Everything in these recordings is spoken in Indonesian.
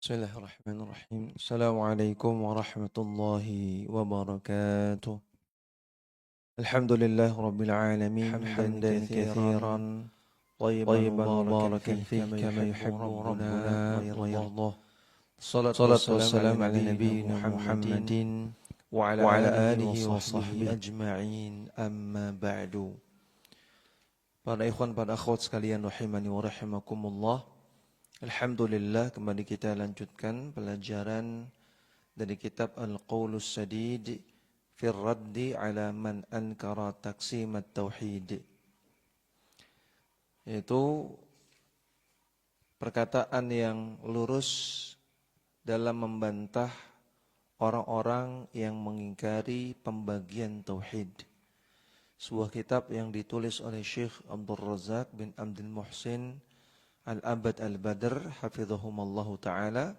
Bismillahirrahmanirrahim. Assalamualaikum warahmatullahi wabarakatuh. Alhamdulillah rabbil alamin hamdan kathiran tayyiban mubarakan fihi kama yuhibbu rabbuna wa yardah. Salatu wassalamu ala nabiyyina Muhammadin wa ala alihi wa sahbihi ajma'in, amma ba'du. Para ikhwan, para akhwat sekalian rahimani wa rahimakumullah. Alhamdulillah, kembali kita lanjutkan pelajaran dari kitab Al-Qaulus Sadid fi Raddi ala man ankara taqsim at-tauhid, yaitu perkataan yang lurus dalam membantah orang-orang yang mengingkari pembagian tauhid. Sebuah kitab yang ditulis oleh Syekh Abdul Razak bin Abdul Muhsin Al-Abad Al-Badr hafizahumallahu ta'ala,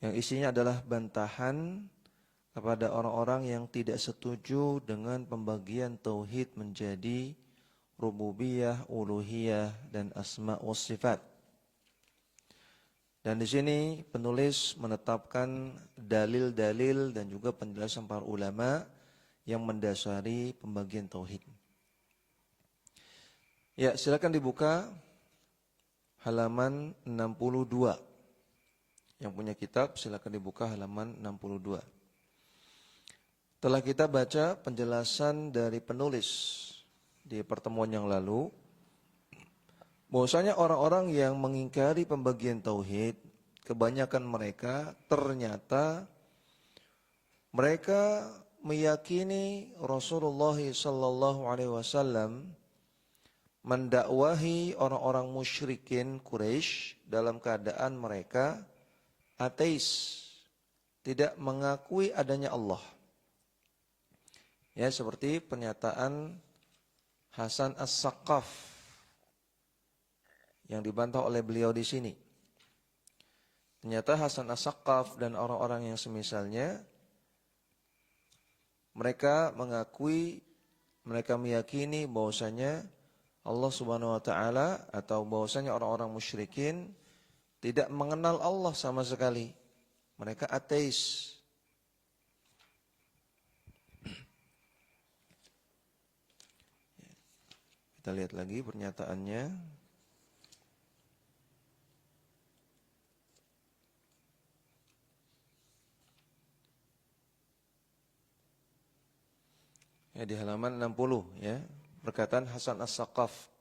yang isinya adalah bantahan kepada orang-orang yang tidak setuju dengan pembagian tauhid menjadi rububiyah, uluhiyah, dan asma wa sifat. Dan di sini penulis menetapkan dalil-dalil dan juga penjelasan para ulama yang mendasari pembagian tauhid. Ya, silakan dibuka halaman 62. Yang punya kitab silakan dibuka halaman 62. Telah kita baca penjelasan dari penulis di pertemuan yang lalu, bahwasanya orang-orang yang mengingkari pembagian tauhid, kebanyakan mereka ternyata mereka meyakini Rasulullah sallallahu alaihi wasallam mendakwahi orang-orang musyrikin Quraisy dalam keadaan mereka ateis, tidak mengakui adanya Allah. Ya, seperti pernyataan Hasan As-Saqqaf yang dibantah oleh beliau di sini. Ternyata Hasan As-Saqqaf dan orang-orang yang semisalnya, mereka mengakui, mereka meyakini bahwasanya Allah Subhanahu wa ta'ala, atau bahwasanya orang-orang musyrikin tidak mengenal Allah sama sekali. Mereka ateis. Kita lihat lagi pernyataannya. Ya, di halaman 60 ya. Perkataan Hasan As-Saqqaf.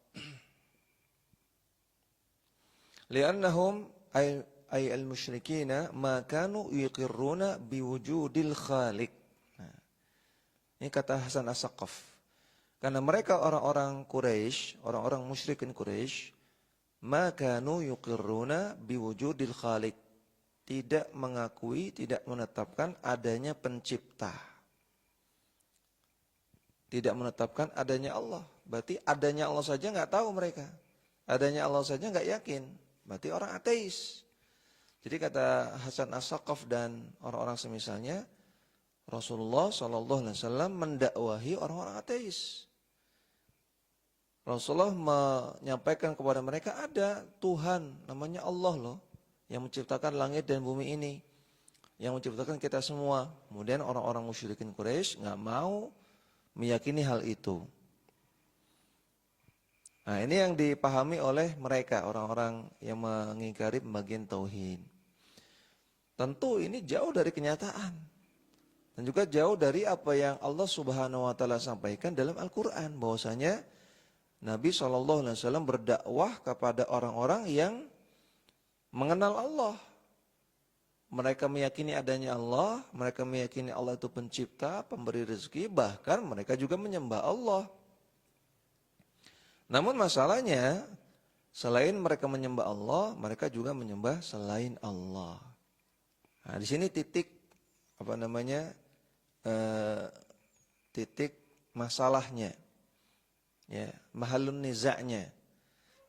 Li'annahum ay al-musyrikina ma kanu yuqirruna biwujudil khaliq. Nah, ini kata Hasan As-Saqqaf. Karena mereka orang-orang Quraisy, orang-orang musyrikin Quraisy, ma kanu yuqirruna biwujudil khaliq. Tidak mengakui, tidak menetapkan adanya pencipta. Tidak menetapkan adanya Allah. Berarti adanya Allah saja nggak tahu mereka. Adanya Allah saja nggak yakin. Berarti orang ateis. Jadi kata Hasan As-Saqqaf dan orang-orang semisalnya, Rasulullah SAW mendakwahi orang-orang ateis. Rasulullah menyampaikan kepada mereka ada Tuhan namanya Allah loh, yang menciptakan langit dan bumi ini, yang menciptakan kita semua. Kemudian orang-orang musyrikin Quraisy nggak mau meyakini hal itu. Nah, ini yang dipahami oleh mereka, orang-orang yang mengingkari pembagian tauhid. Tentu ini jauh dari kenyataan. Dan juga jauh dari apa yang Allah Subhanahu wa ta'ala sampaikan dalam Al-Quran. Bahwasanya Nabi SAW berdakwah kepada orang-orang yang mengenal Allah. Mereka meyakini adanya Allah, mereka meyakini Allah itu pencipta, pemberi rezeki, bahkan mereka juga menyembah Allah. Namun masalahnya, selain mereka menyembah Allah, mereka juga menyembah selain Allah. Nah, di sini titik titik masalahnya, ya, mahallun niza'nya.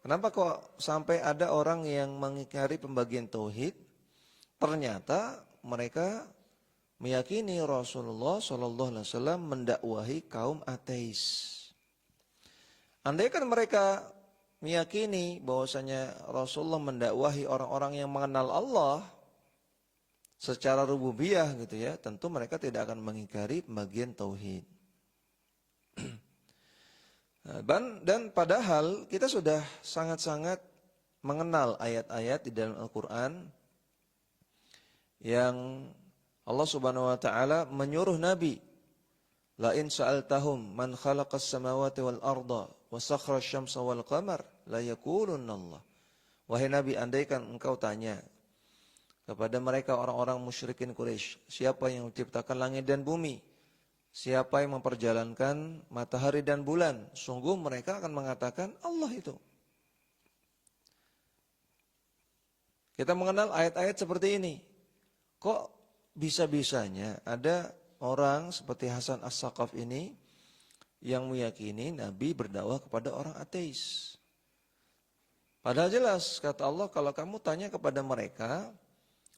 Kenapa kok sampai ada orang yang mengingkari pembagian tauhid? Ternyata mereka meyakini Rasulullah SAW mendakwahi kaum ateis. Andaikan mereka meyakini bahwasanya Rasulullah mendakwahi orang-orang yang mengenal Allah, secara rububiyah gitu ya, tentu mereka tidak akan mengingkari bagian tauhid. Dan padahal kita sudah sangat-sangat mengenal ayat-ayat di dalam Al-Quran yang Allah Subhanahu wa taala menyuruh Nabi, la in sa'altahum man khalaqas samawati wal arda wa sakhara asy-syamsa wal qamar la yaqulunna Allah. Wahai Nabi, andaikan engkau tanya kepada mereka orang-orang musyrikin Quraisy, siapa yang menciptakan langit dan bumi? Siapa yang memperjalankan matahari dan bulan? Sungguh mereka akan mengatakan Allah itu. Kita mengenal ayat-ayat seperti ini. Kok bisa-bisanya ada orang seperti Hasan As-Saqaf ini yang meyakini Nabi berdakwah kepada orang ateis? Padahal jelas kata Allah, kalau kamu tanya kepada mereka,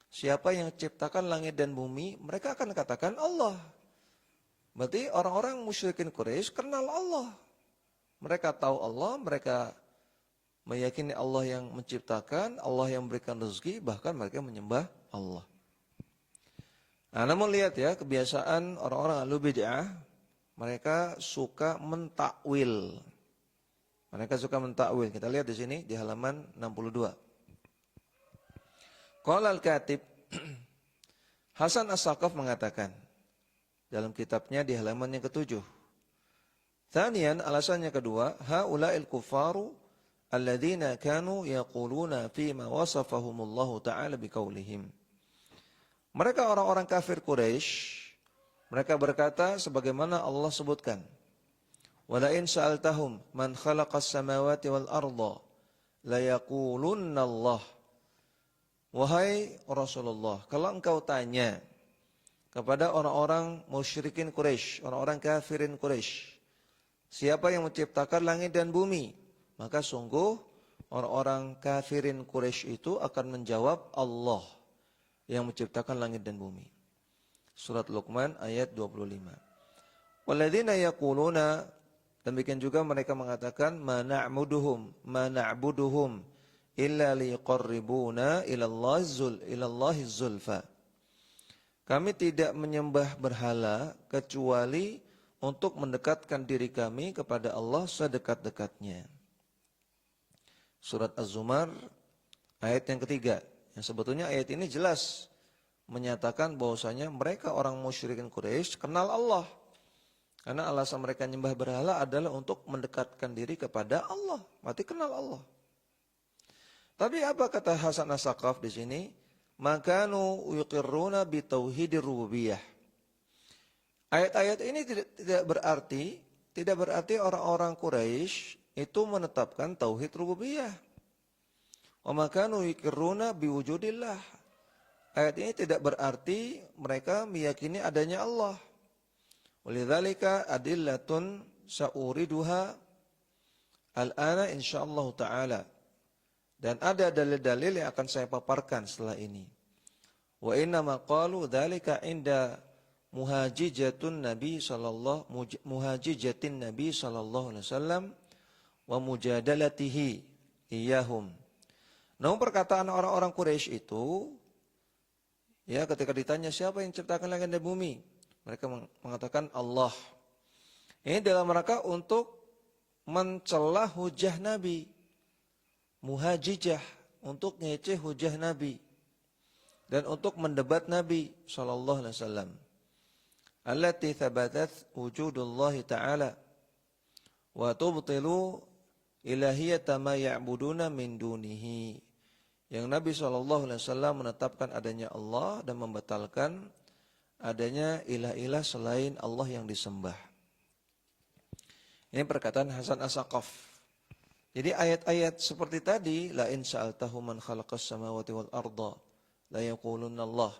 siapa yang ciptakan langit dan bumi, mereka akan katakan Allah. Berarti orang-orang musyrikin Quraisy kenal Allah. Mereka tahu Allah, mereka meyakini Allah yang menciptakan, Allah yang memberikan rezeki, bahkan mereka menyembah Allah. Nah, namun lihat ya, kebiasaan orang-orang ahlu bid'ah, mereka suka mentakwil. Mereka suka mentakwil. Kita lihat di sini di halaman 62. Qala al-Katib Hasan As-Saqaf mengatakan dalam kitabnya di halaman yang ke-7. Thaniyan, alasannya kedua, haula'il kufaru alladzina kanu yaquluna fi ma wasafahumullahu ta'ala biqaulihim. Mereka orang-orang kafir Quraisy, mereka berkata sebagaimana Allah sebutkan, wala in sa'altahum man khalaqas samawati wal arda la yaqulunna Allah. Wahai Rasulullah, kalau engkau tanya kepada orang-orang musyrikin Quraisy, orang-orang kafirin Quraisy, siapa yang menciptakan langit dan bumi? Maka sungguh orang-orang kafirin Quraisy itu akan menjawab Allah yang menciptakan langit dan bumi. Surat Luqman ayat 25. Walladzina yaquluna, demikian juga mereka mengatakan ma na'buduhum illa liqarribuna ilallahi zulfa. Kami tidak menyembah berhala kecuali untuk mendekatkan diri kami kepada Allah sedekat-dekatnya. Surat Az-Zumar ayat yang ketiga. Yang sebetulnya ayat ini jelas menyatakan bahwasanya mereka orang musyrikin Quraisy kenal Allah. Karena alasan mereka menyembah berhala adalah untuk mendekatkan diri kepada Allah. Berarti kenal Allah. Tapi apa kata Hasan As-Saqaf di sini? Makanu yuqirruna bi tauhidir rububiyah. Ayat-ayat ini tidak berarti orang-orang Quraisy itu menetapkan tauhid rububiyah. Wa makanu yuqirruna bi wujudillah. Ayat ini tidak berarti mereka meyakini adanya Allah. Walidzalika adillatun sa'uriduha al-ana insyaallah taala. Dan ada dalil-dalil yang akan saya paparkan setelah ini. Wa inna ma qalu dzalika inda muhajijatin Nabi sallallahu alaihi wasallam wa mujadalatihi iyahum. Namun perkataan orang-orang Quraisy itu ya ketika ditanya siapa yang menciptakan langit dan bumi, mereka mengatakan Allah. Ini dalam rangka untuk mencela hujah Nabi. Muhajijah, untuk ngeceh hujah Nabi dan untuk mendebat Nabi sallallahu alaihi wasallam. Allati thabatat wujudullah ta'ala wa tubtilu ilahiyata ma ya'buduna min dunihi. Yang Nabi sallallahu alaihi wasallam menetapkan adanya Allah dan membatalkan adanya ilah-ilah selain Allah yang disembah. Ini perkataan Hasan As-Saqaf. Jadi ayat-ayat seperti tadi, la in sa'altahu man khalaqas samawati wal arda la yaqulunna Allah.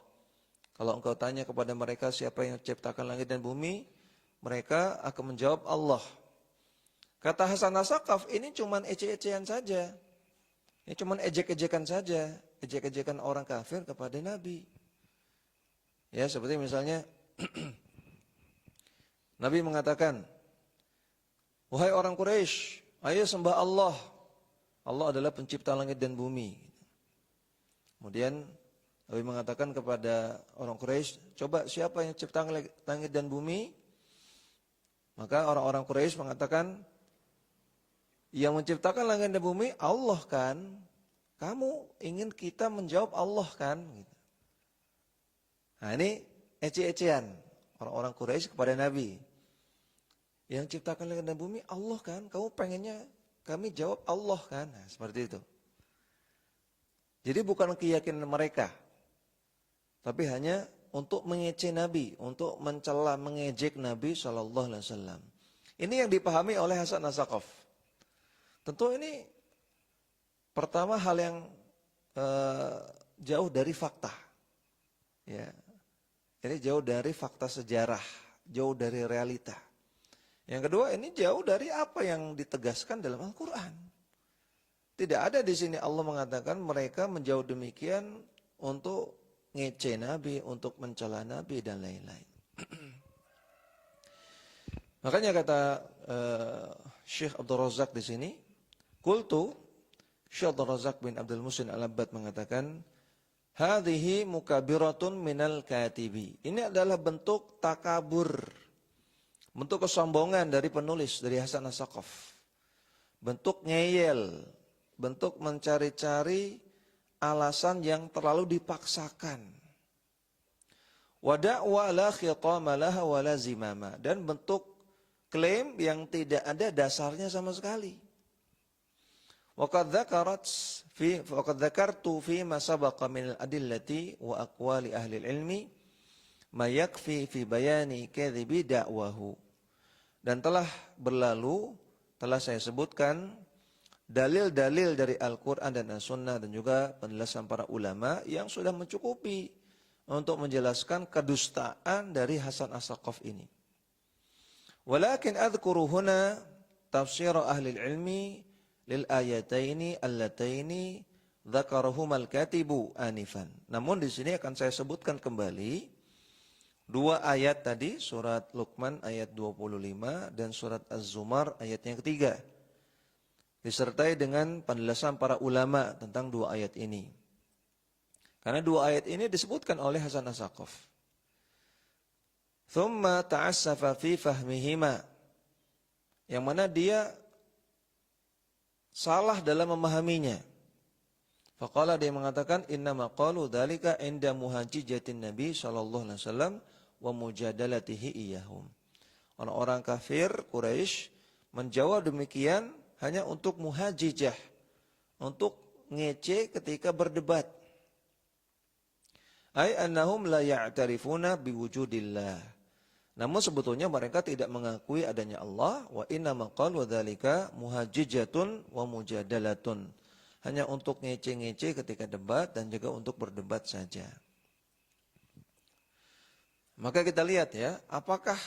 Kalau engkau tanya kepada mereka siapa yang menciptakan langit dan bumi, mereka akan menjawab Allah. Kata Hasan As-Saqaf, ini cuma ece-ecean saja. Ini cuma ejek-ejekan saja, ejek-ejekan orang kafir kepada Nabi. Ya, seperti misalnya Nabi mengatakan, wahai orang Quraisy, ayo sembah Allah. Allah adalah pencipta langit dan bumi. Kemudian Nabi mengatakan kepada orang Quraisy, coba siapa yang ciptakan langit dan bumi? Maka orang-orang Quraisy mengatakan, yang menciptakan langit dan bumi Allah kan? Kamu ingin kita menjawab Allah kan? Gitu. Nah ini ece-ecean orang-orang Quraisy kepada Nabi. Yang ciptakan langit dan bumi Allah kan? Kamu pengennya kami jawab Allah kan? Nah, seperti itu. Jadi bukan keyakinan mereka. Tapi hanya untuk mengece Nabi, untuk mencela, mengejek Nabi SAW. Ini yang dipahami oleh Hasan As-Saqaf. Tentu ini pertama hal yang jauh dari fakta. Ya. Ini jauh dari fakta sejarah, jauh dari realita. Yang kedua, ini jauh dari apa yang ditegaskan dalam Al-Quran. Tidak ada di sini Allah mengatakan mereka menjauh demikian untuk ngece Nabi, untuk mencela Nabi dan lain-lain. Makanya kata Syekh Abdul Razak di sini, qultu, Syekh Abdul Razak bin Abdul Muhsin Al-Abbad mengatakan, hadhihi mukabiratun minal katibi. Ini adalah bentuk takabur, bentuk kesombongan dari penulis, dari Hasan As-Saqaf. Bentuk ngeyel, bentuk mencari-cari alasan yang terlalu dipaksakan. Wa da'wa la khitama laha wa la zimama. Dan bentuk klaim yang tidak ada dasarnya sama sekali. Wa qad dzakartu fi ma sabaqa min al-adillati wa aqwali ahli al-ilmi ma yakfi fi bayani kadhibi da'wahu. Dan telah berlalu, telah saya sebutkan dalil-dalil dari Al-Quran dan As-Sunnah dan juga penjelasan para ulama yang sudah mencukupi untuk menjelaskan kedustaan dari Hasan As-Saqaf ini. Walakin adhkuru huna tafsir ahli ilmi lil ayataini allataini dzakarahuma al-katibu anifan. Namun di sini akan saya sebutkan kembali dua ayat tadi, surat Luqman ayat 25 dan surat Az-Zumar ayat yang ketiga. Disertai dengan penjelasan para ulama tentang dua ayat ini. Karena dua ayat ini disebutkan oleh Hasan As-Saqaf. Thumma ta'assafa fi fahmihima. Yang mana dia salah dalam memahaminya. Faqala, dia mengatakan, innama qalu dzalika inda muhajjatin Nabi sallallahu alaihi wasallam wa mujadalatihi iyahum. Orang-orang kafir Quraisy menjawab demikian hanya untuk muhajijah, untuk ngece ketika berdebat. Ai annahum la ya'tarifuna biwujudillah. Namun sebetulnya mereka tidak mengakui adanya Allah. Wa inna maqal wa dzalika muhajijatun wa mujadalatun. Hanya untuk ngece-ngece ketika debat dan juga untuk berdebat saja. Maka kita lihat ya, apakah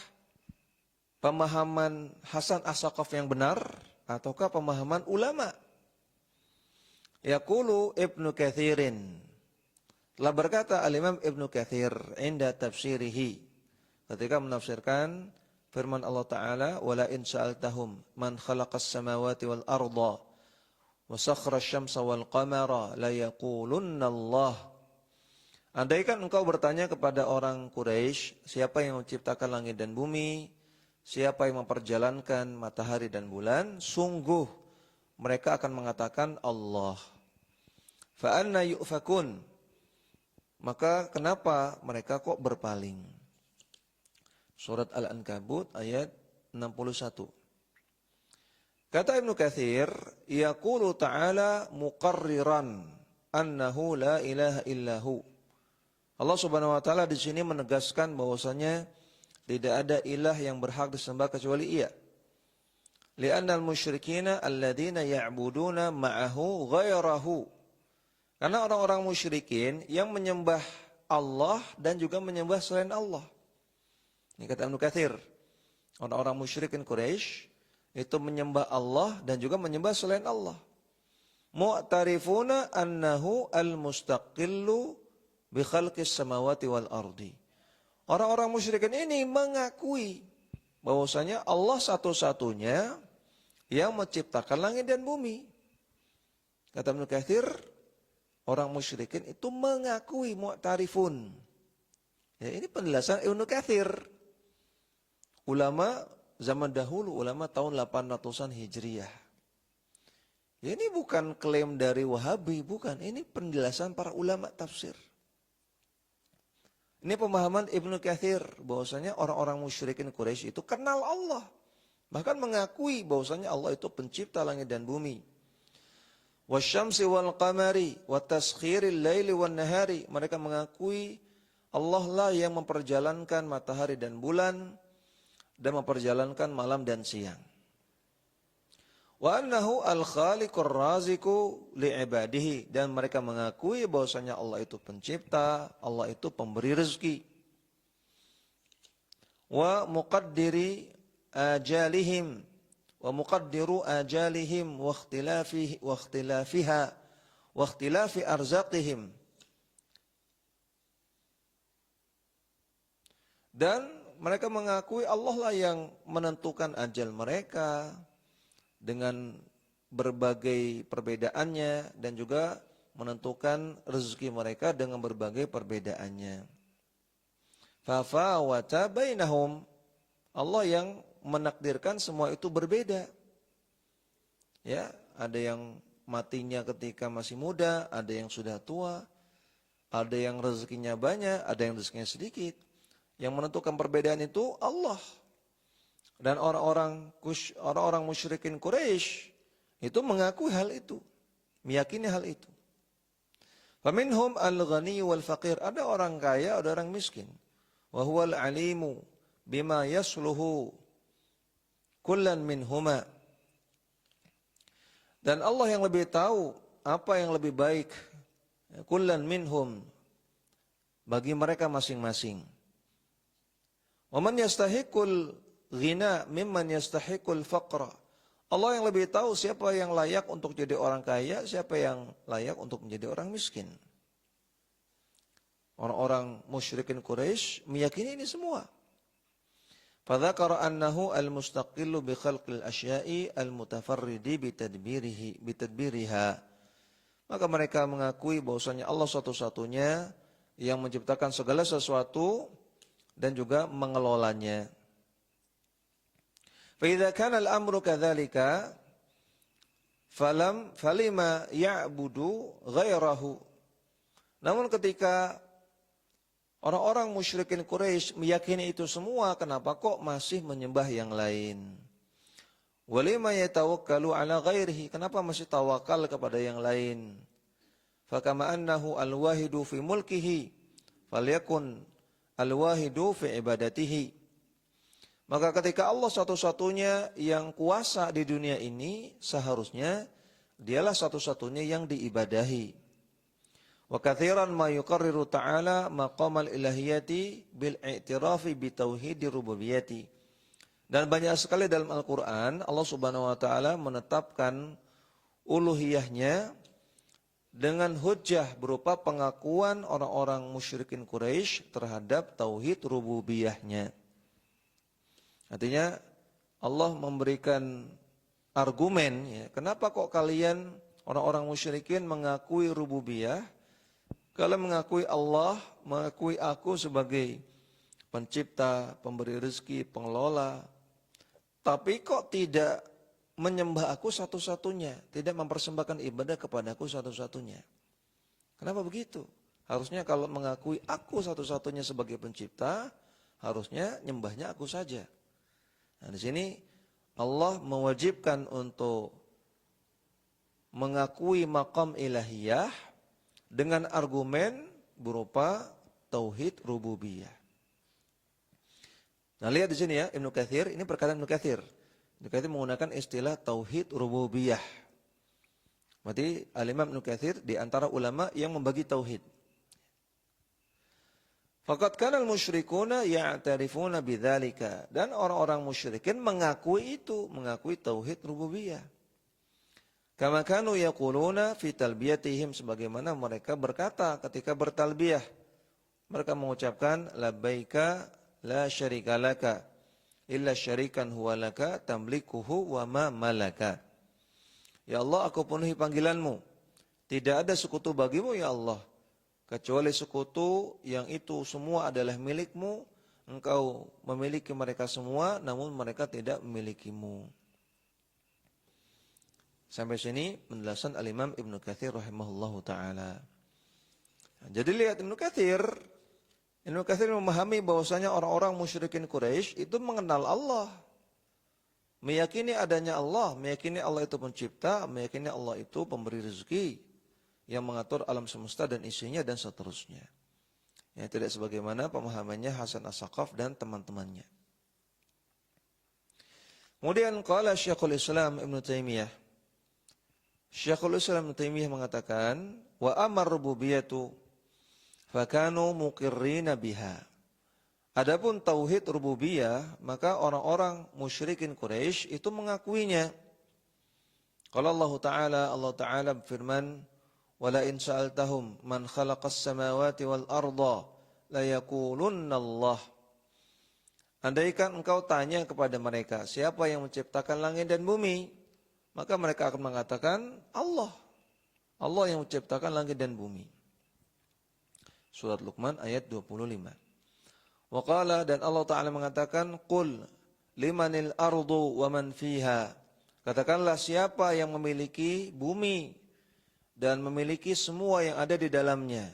pemahaman Hasan As-Saqaf yang benar ataukah pemahaman ulama? Yaqulu Ibnu Katsirin. Telah berkata Al-Imam Ibnu Katsir inda tafsirihi, ketika menafsirkan firman Allah Ta'ala, wala in sa'altahum man khalaqas samawati wal arda wa sakhra asy-syamsa wal qamara la yaqulunna Allah. Andaikan engkau bertanya kepada orang Quraisy, siapa yang menciptakan langit dan bumi, siapa yang memperjalankan matahari dan bulan, sungguh mereka akan mengatakan Allah. Fa anna yu'fakun. Maka kenapa mereka kok berpaling? Surat Al-Ankabut ayat 61. Kata Ibnu Katsir, yaqulu ta'ala muqarriran annahu la ilaha illahu. Allah Subhanahu wa taala di sini menegaskan bahwasanya tidak ada ilah yang berhak disembah kecuali Ia. Li'annal musyrikina alladzina ya'buduna ma'ahu ghairahu. Karena orang-orang musyrikin yang menyembah Allah dan juga menyembah selain Allah. Ini kata Ibnu Katsir. Orang-orang musyrikin Quraisy itu menyembah Allah dan juga menyembah selain Allah. Mu'tarifuna annahu al-mustaqillu bi khalqis samawati wal ardi. Orang-orang musyrikin ini mengakui bahwasanya Allah satu-satunya yang menciptakan langit dan bumi. Kata Ibnu Katsir, orang musyrikin itu mengakui mu'tarifun. Ya, ini penjelasan Ibnu Katsir. Ulama zaman dahulu, ulama tahun 800-an Hijriah. Ya, ini bukan klaim dari Wahabi, bukan. Ini penjelasan para ulama tafsir. Ini pemahaman Ibnu Katsir bahwasanya orang-orang musyrikin Quraisy itu kenal Allah. Bahkan mengakui bahwasanya Allah itu pencipta langit dan bumi. Wasyamsi wal qamari wa taskhiril laili wan nahari. Mereka mengakui Allah lah yang memperjalankan matahari dan bulan dan memperjalankan malam dan siang. Wa annahu al-khaliqur raziqu li'ibadihi, dan mereka mengakui bahwasanya Allah itu pencipta, Allah itu pemberi rezeki. Wa muqaddiri ajalihim wa muqaddiru ajalihim wa ikhtilafiha wa ikhtilafi arzaqihim. Dan mereka mengakui Allah lah yang menentukan ajal mereka dengan berbagai perbedaannya, dan juga menentukan rezeki mereka dengan berbagai perbedaannya. Fafawata bainahum, Allah yang menakdirkan semua itu berbeda. Ya, ada yang matinya ketika masih muda, ada yang sudah tua, ada yang rezekinya banyak, ada yang rezekinya sedikit. Yang menentukan perbedaan itu Allah. Dan orang-orang musyrikin Quraisy itu mengakui hal itu, meyakini hal itu. Faminhum al-ghani wal faqir, ada orang kaya, ada orang miskin. Wa huwal alimu bima yasluhu kullan minhuma. Dan Allah yang lebih tahu apa yang lebih baik, kullan minhum, bagi mereka masing-masing. Wa man yastahiqul ghina mimman yastahiqul faqra. Allah yang lebih tahu siapa yang layak untuk jadi orang kaya, siapa yang layak untuk menjadi orang miskin. Orang-orang musyrikin Quraisy meyakini ini semua. Fadzakara annahu al-mustaqillu bi khalqil asya'i al-mutafarridi bitadbiriha. Maka mereka mengakui bahwasanya Allah satu-satunya yang menciptakan segala sesuatu dan juga mengelolanya. Fa idza kana al-amru kadzalika falima ya'budu ghairahu. Namun ketika orang-orang musyrikin Quraisy meyakini itu semua, kenapa kok masih menyembah yang lain? Walima yatawakkalu ala ghairihi, kenapa masih tawakal kepada yang lain? Fakama annahu al-wahidu fi mulkihi falyakun al-wahidu fi ibadatihi. Maka ketika Allah satu-satunya yang kuasa di dunia ini, seharusnya dialah satu-satunya yang diibadahi. Wa katsiran ma yuqarriru ta'ala maqamal ilahiyati bil i'tirafi bi tauhidir rububiyyati. Dan banyak sekali dalam Al-Qur'an Allah Subhanahu wa taala menetapkan uluhiyahnya dengan hujjah berupa pengakuan orang-orang musyrikin Quraisy terhadap tauhid rububiyahnya. Artinya Allah memberikan argumen, ya, kenapa kok kalian orang-orang musyrikin mengakui rububiyah? Kalian mengakui Allah, mengakui aku sebagai pencipta, pemberi rezeki, pengelola. Tapi kok tidak menyembah aku satu-satunya, tidak mempersembahkan ibadah kepada aku satu-satunya. Kenapa begitu? Harusnya kalau mengakui aku satu-satunya sebagai pencipta, harusnya nyembahnya aku saja. Nah, di sini Allah mewajibkan untuk mengakui maqam ilahiyah dengan argumen berupa tauhid rububiyah. Nah, lihat di sini ya, Ibnu Katsir, ini perkataan Ibnu Katsir. Ibnu Katsir menggunakan istilah tauhid rububiyah. Berarti Al-Imam Ibnu Katsir di antara ulama yang membagi tauhid. Faqad kana al-musyrikuna ya'tarifuna bidzalika, dan orang-orang musyrikin mengakui itu, mengakui tauhid rububiyah. Kama kanu yaquluna fi talbiyatihim, sebagaimana mereka berkata ketika bertalbiyah. Mereka mengucapkan labbaika la syarika laka illa syarikan huwa laka tamlikuhu wa ma malaka. Ya Allah, aku penuhi panggilanmu. Tidak ada sekutu bagimu ya Allah, kecuali sekutu yang itu semua adalah milikmu. Engkau memiliki mereka semua, namun mereka tidak memilikimu. Sampai sini penjelasan Al-Imam Ibnu Katsir rahimahullahu ta'ala. Jadi lihat Ibnu Katsir memahami bahwasanya orang-orang musyrikin Quraisy itu mengenal Allah. Meyakini adanya Allah, meyakini Allah itu pencipta, meyakini Allah itu pemberi rezeki, yang mengatur alam semesta dan isinya dan seterusnya. Ya, tidak sebagaimana pemahamannya Hasan As-Saqaf dan teman-temannya. Kemudian qala Syekhul Islam Ibnu Taimiyah. Syekhul Islam Ibnu Taimiyah mengatakan, wa amar rububiyatu fakanu muqirrina biha. Adapun tauhid rububiyah, maka orang-orang musyrikin Quraisy itu mengakuinya. Qala Allah Ta'ala berfirman, wala in sa'altahum man khalaqas samawati wal arda la yaqulunna Allah. Andaikan engkau tanya kepada mereka, siapa yang menciptakan langit dan bumi, maka mereka akan mengatakan Allah. Allah yang menciptakan langit dan bumi. Surat Luqman ayat 25. Wa qala, dan Allah Ta'ala mengatakan, qul limanil ardu wa man fiha. Katakanlah, siapa yang memiliki bumi dan memiliki semua yang ada di dalamnya.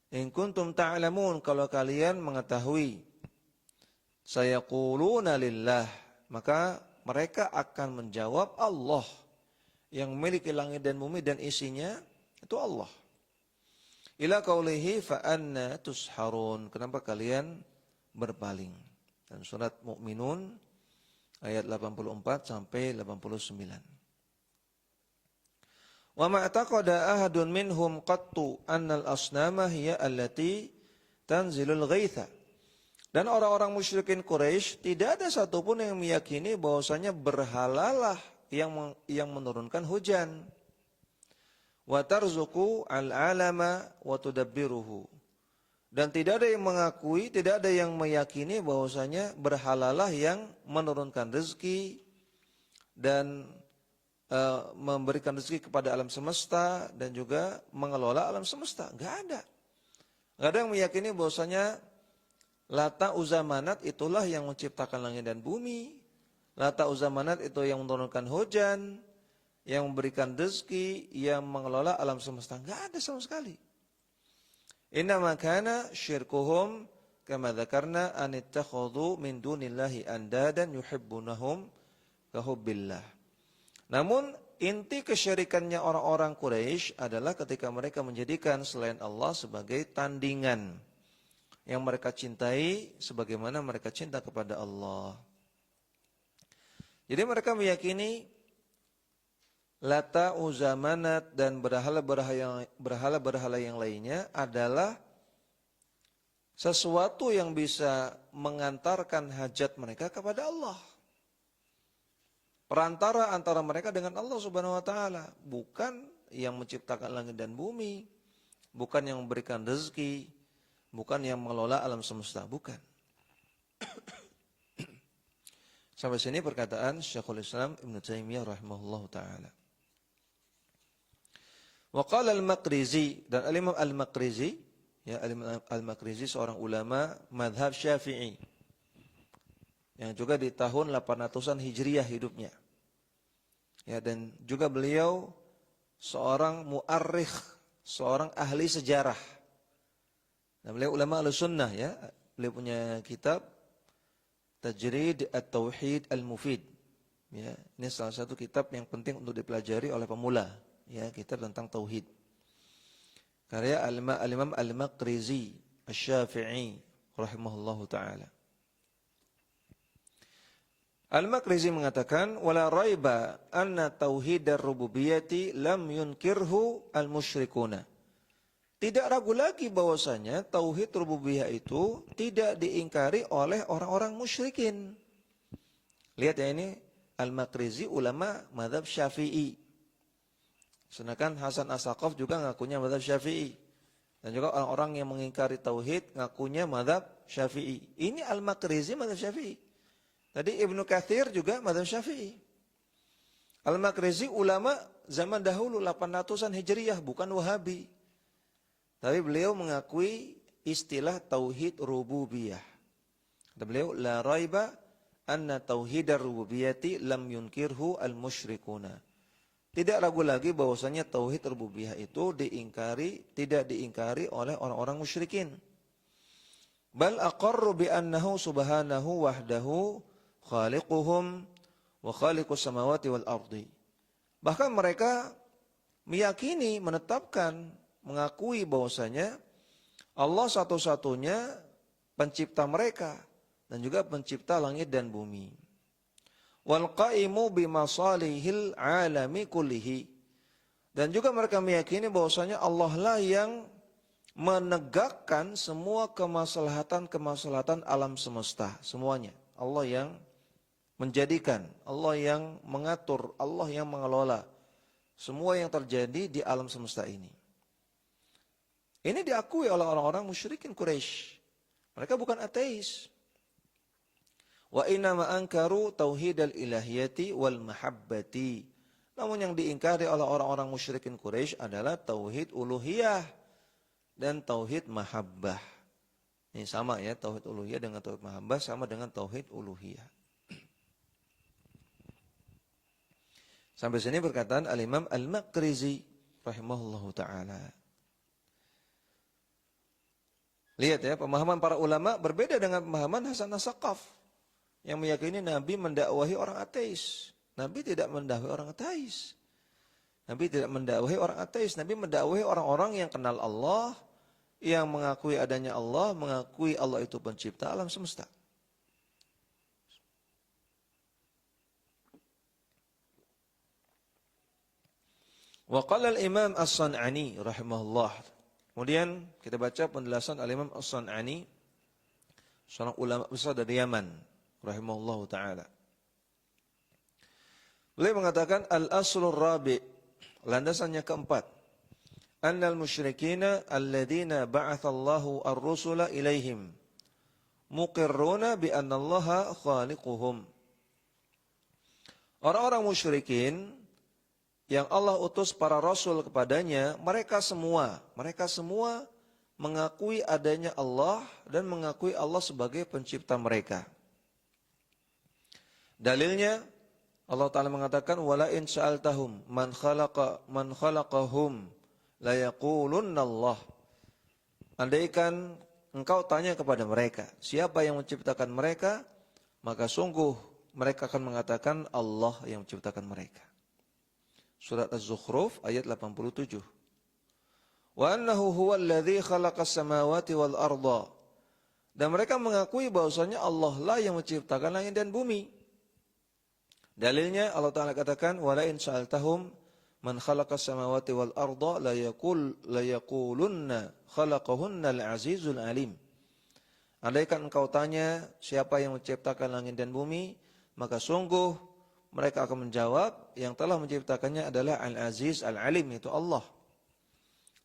In kuntum ta'lamun, kalau kalian mengetahui. Sayaquluna lillah, maka mereka akan menjawab Allah. Yang memiliki langit dan bumi dan isinya, itu Allah. Ila qaulihi fa anna tusharun, kenapa kalian berpaling? Dan surat Mu'minun ayat 84 sampai 89. Wa ma taqada ahadun minhum qattu annal asnama hiya allati tanzilul ghaitha. Dan orang-orang musyrikin Quraisy tidak ada satupun yang meyakini bahwasanya berhalalah yang menurunkan hujan. Wa tarzuqu al-alama wa tudabbiruhu. Dan tidak ada yang mengakui, tidak ada yang meyakini bahwasanya berhalalah yang menurunkan rezeki dan memberikan rezeki kepada alam semesta dan juga mengelola alam semesta. Enggak ada. Enggak ada yang meyakini bahwasanya Lata Uzza Manat itulah yang menciptakan langit dan bumi. Lata Uzza Manat itu yang menurunkan hujan, yang memberikan rezeki, yang mengelola alam semesta. Enggak ada sama sekali. Innama kana syirkuhum kama dzakarna an ittakhadhu min dunillahi andadan yuhibbunahum ka hubbillah. Namun inti kesyirikannya orang-orang Quraisy adalah ketika mereka menjadikan selain Allah sebagai tandingan yang mereka cintai sebagaimana mereka cinta kepada Allah. Jadi mereka meyakini Lata, Uzza, Manat dan berhala-berhala yang lainnya adalah sesuatu yang bisa mengantarkan hajat mereka kepada Allah. Perantara antara mereka dengan Allah Subhanahu wa ta'ala. Bukan yang menciptakan langit dan bumi. Bukan yang memberikan rezeki. Bukan yang mengelola alam semesta. Bukan. Sampai sini perkataan Syekhul Islam Ibnu Taimiyah rahimahullahu ta'ala. Wa qala al-Maqrizi, dan al-Imam al-Maqrizi, ya, al-Maqrizi seorang ulama madhab Syafi'i. Yang juga di tahun 800-an Hijriah hidupnya. Ya, dan juga beliau seorang mu'arrikh, seorang ahli sejarah. Dan beliau ulama al-sunnah, ya. Beliau punya kitab Tajrid at-Tauhid al-Mufid. Ya, ini salah satu kitab yang penting untuk dipelajari oleh pemula, ya, kitab tentang tauhid. Karya al-Imam al-Maqrizi asy-Syafi'i rahimahullahu taala. Al-Maqrizi mengatakan, wala raiba anna tauhid ar-rububiyyati lam yunkirhu al-musyrikuna. Tidak ragu lagi bahwasanya tauhid rububiyah itu tidak diingkari oleh orang-orang musyrikin. Lihat ya, ini Al-Maqrizi ulama mazhab Syafi'i. Sedangkan Hasan As-Saqaf juga ngakunya mazhab Syafi'i. Dan juga orang-orang yang mengingkari tauhid ngakunya mazhab Syafi'i. Ini Al-Maqrizi mazhab Syafi'i. Tadi Ibnu Katsir juga mazhab Syafi'i. Al-Makrizi ulama zaman dahulu 800-an Hijriyah, bukan Wahabi. Tapi beliau mengakui istilah tauhid rububiyah. Kata beliau, la raiba anna tauhidar rububiyyati lam yunkirhu al-musyrikuna. Tidak ragu lagi bahwasanya tauhid rububiyah itu tidak diingkari oleh orang-orang musyrikin. Bal aqarru bi annahu subhanahu wahdahu khaliquhum wa khaliqus samawati wal ardi. Bahkan mereka meyakini, menetapkan, mengakui bahwasanya Allah satu-satunya pencipta mereka dan juga pencipta langit dan bumi. Wal qaimu bimasalihil alami kullihi. Dan juga mereka meyakini bahwasanya Allah lah yang menegakkan semua kemaslahatan alam semesta, semuanya. Allah yang menjadikan, Allah yang mengatur, Allah yang mengelola semua yang terjadi di alam semesta ini. Ini diakui oleh orang-orang musyrikin Quraisy. Mereka bukan ateis. Wa innama ankaru tauhidal ilahiyati wal mahabbati. Namun yang diingkari oleh orang-orang musyrikin Quraisy adalah tauhid uluhiyah dan tauhid mahabbah. Ini sama ya, tauhid uluhiyah dengan tauhid mahabbah sama dengan tauhid uluhiyah. Sampai sini perkataan Al-Imam Al-Makrizi rahimahullahu ta'ala. Lihat ya, pemahaman para ulama berbeda dengan pemahaman Hasan As-Saqaf yang meyakini Nabi mendakwahi orang ateis. Nabi tidak mendakwahi orang ateis. Nabi tidak mendakwahi orang ateis. Nabi mendakwahi orang-orang yang kenal Allah, yang mengakui adanya Allah, mengakui Allah itu pencipta alam semesta. Wa qala al-Imam As-San'ani rahimahullah. Kemudian kita baca penjelasan al-Imam As-San'ani, seorang ulama besar dari Yaman rahimahullah taala. Beliau mengatakan al-aslur rabi', landasannya keempat. Annal musyrikina alladhina ba'athallahu ar-rusula ilaihim muqirruna bi anna Allaha khaliquhum. Orang-orang musyrikin yang Allah utus para rasul kepadanya, mereka semua mengakui adanya Allah dan mengakui Allah sebagai pencipta mereka. Dalilnya Allah Ta'ala mengatakan wala in sa'altahum man khalaqahum la yaqulunna Allah. Andaikan engkau tanya kepada mereka, siapa yang menciptakan mereka, maka sungguh mereka akan mengatakan Allah yang menciptakan mereka. Surat Az-Zukhruf ayat 87. Wa annahu huwal ladzi khalaqas samawati wal arda. Dan mereka mengakui bahwasanya Allah lah yang menciptakan langit dan bumi. Dalilnya Allah Ta'ala katakan wala in sa'altahum man khalaqas samawati wal arda la yaqulunna khalaqahunna al-azizul alim. Andaikan engkau tanya siapa yang menciptakan langit dan bumi, maka sungguh mereka akan menjawab yang telah menciptakannya adalah Al-Aziz Al-Alim, itu Allah.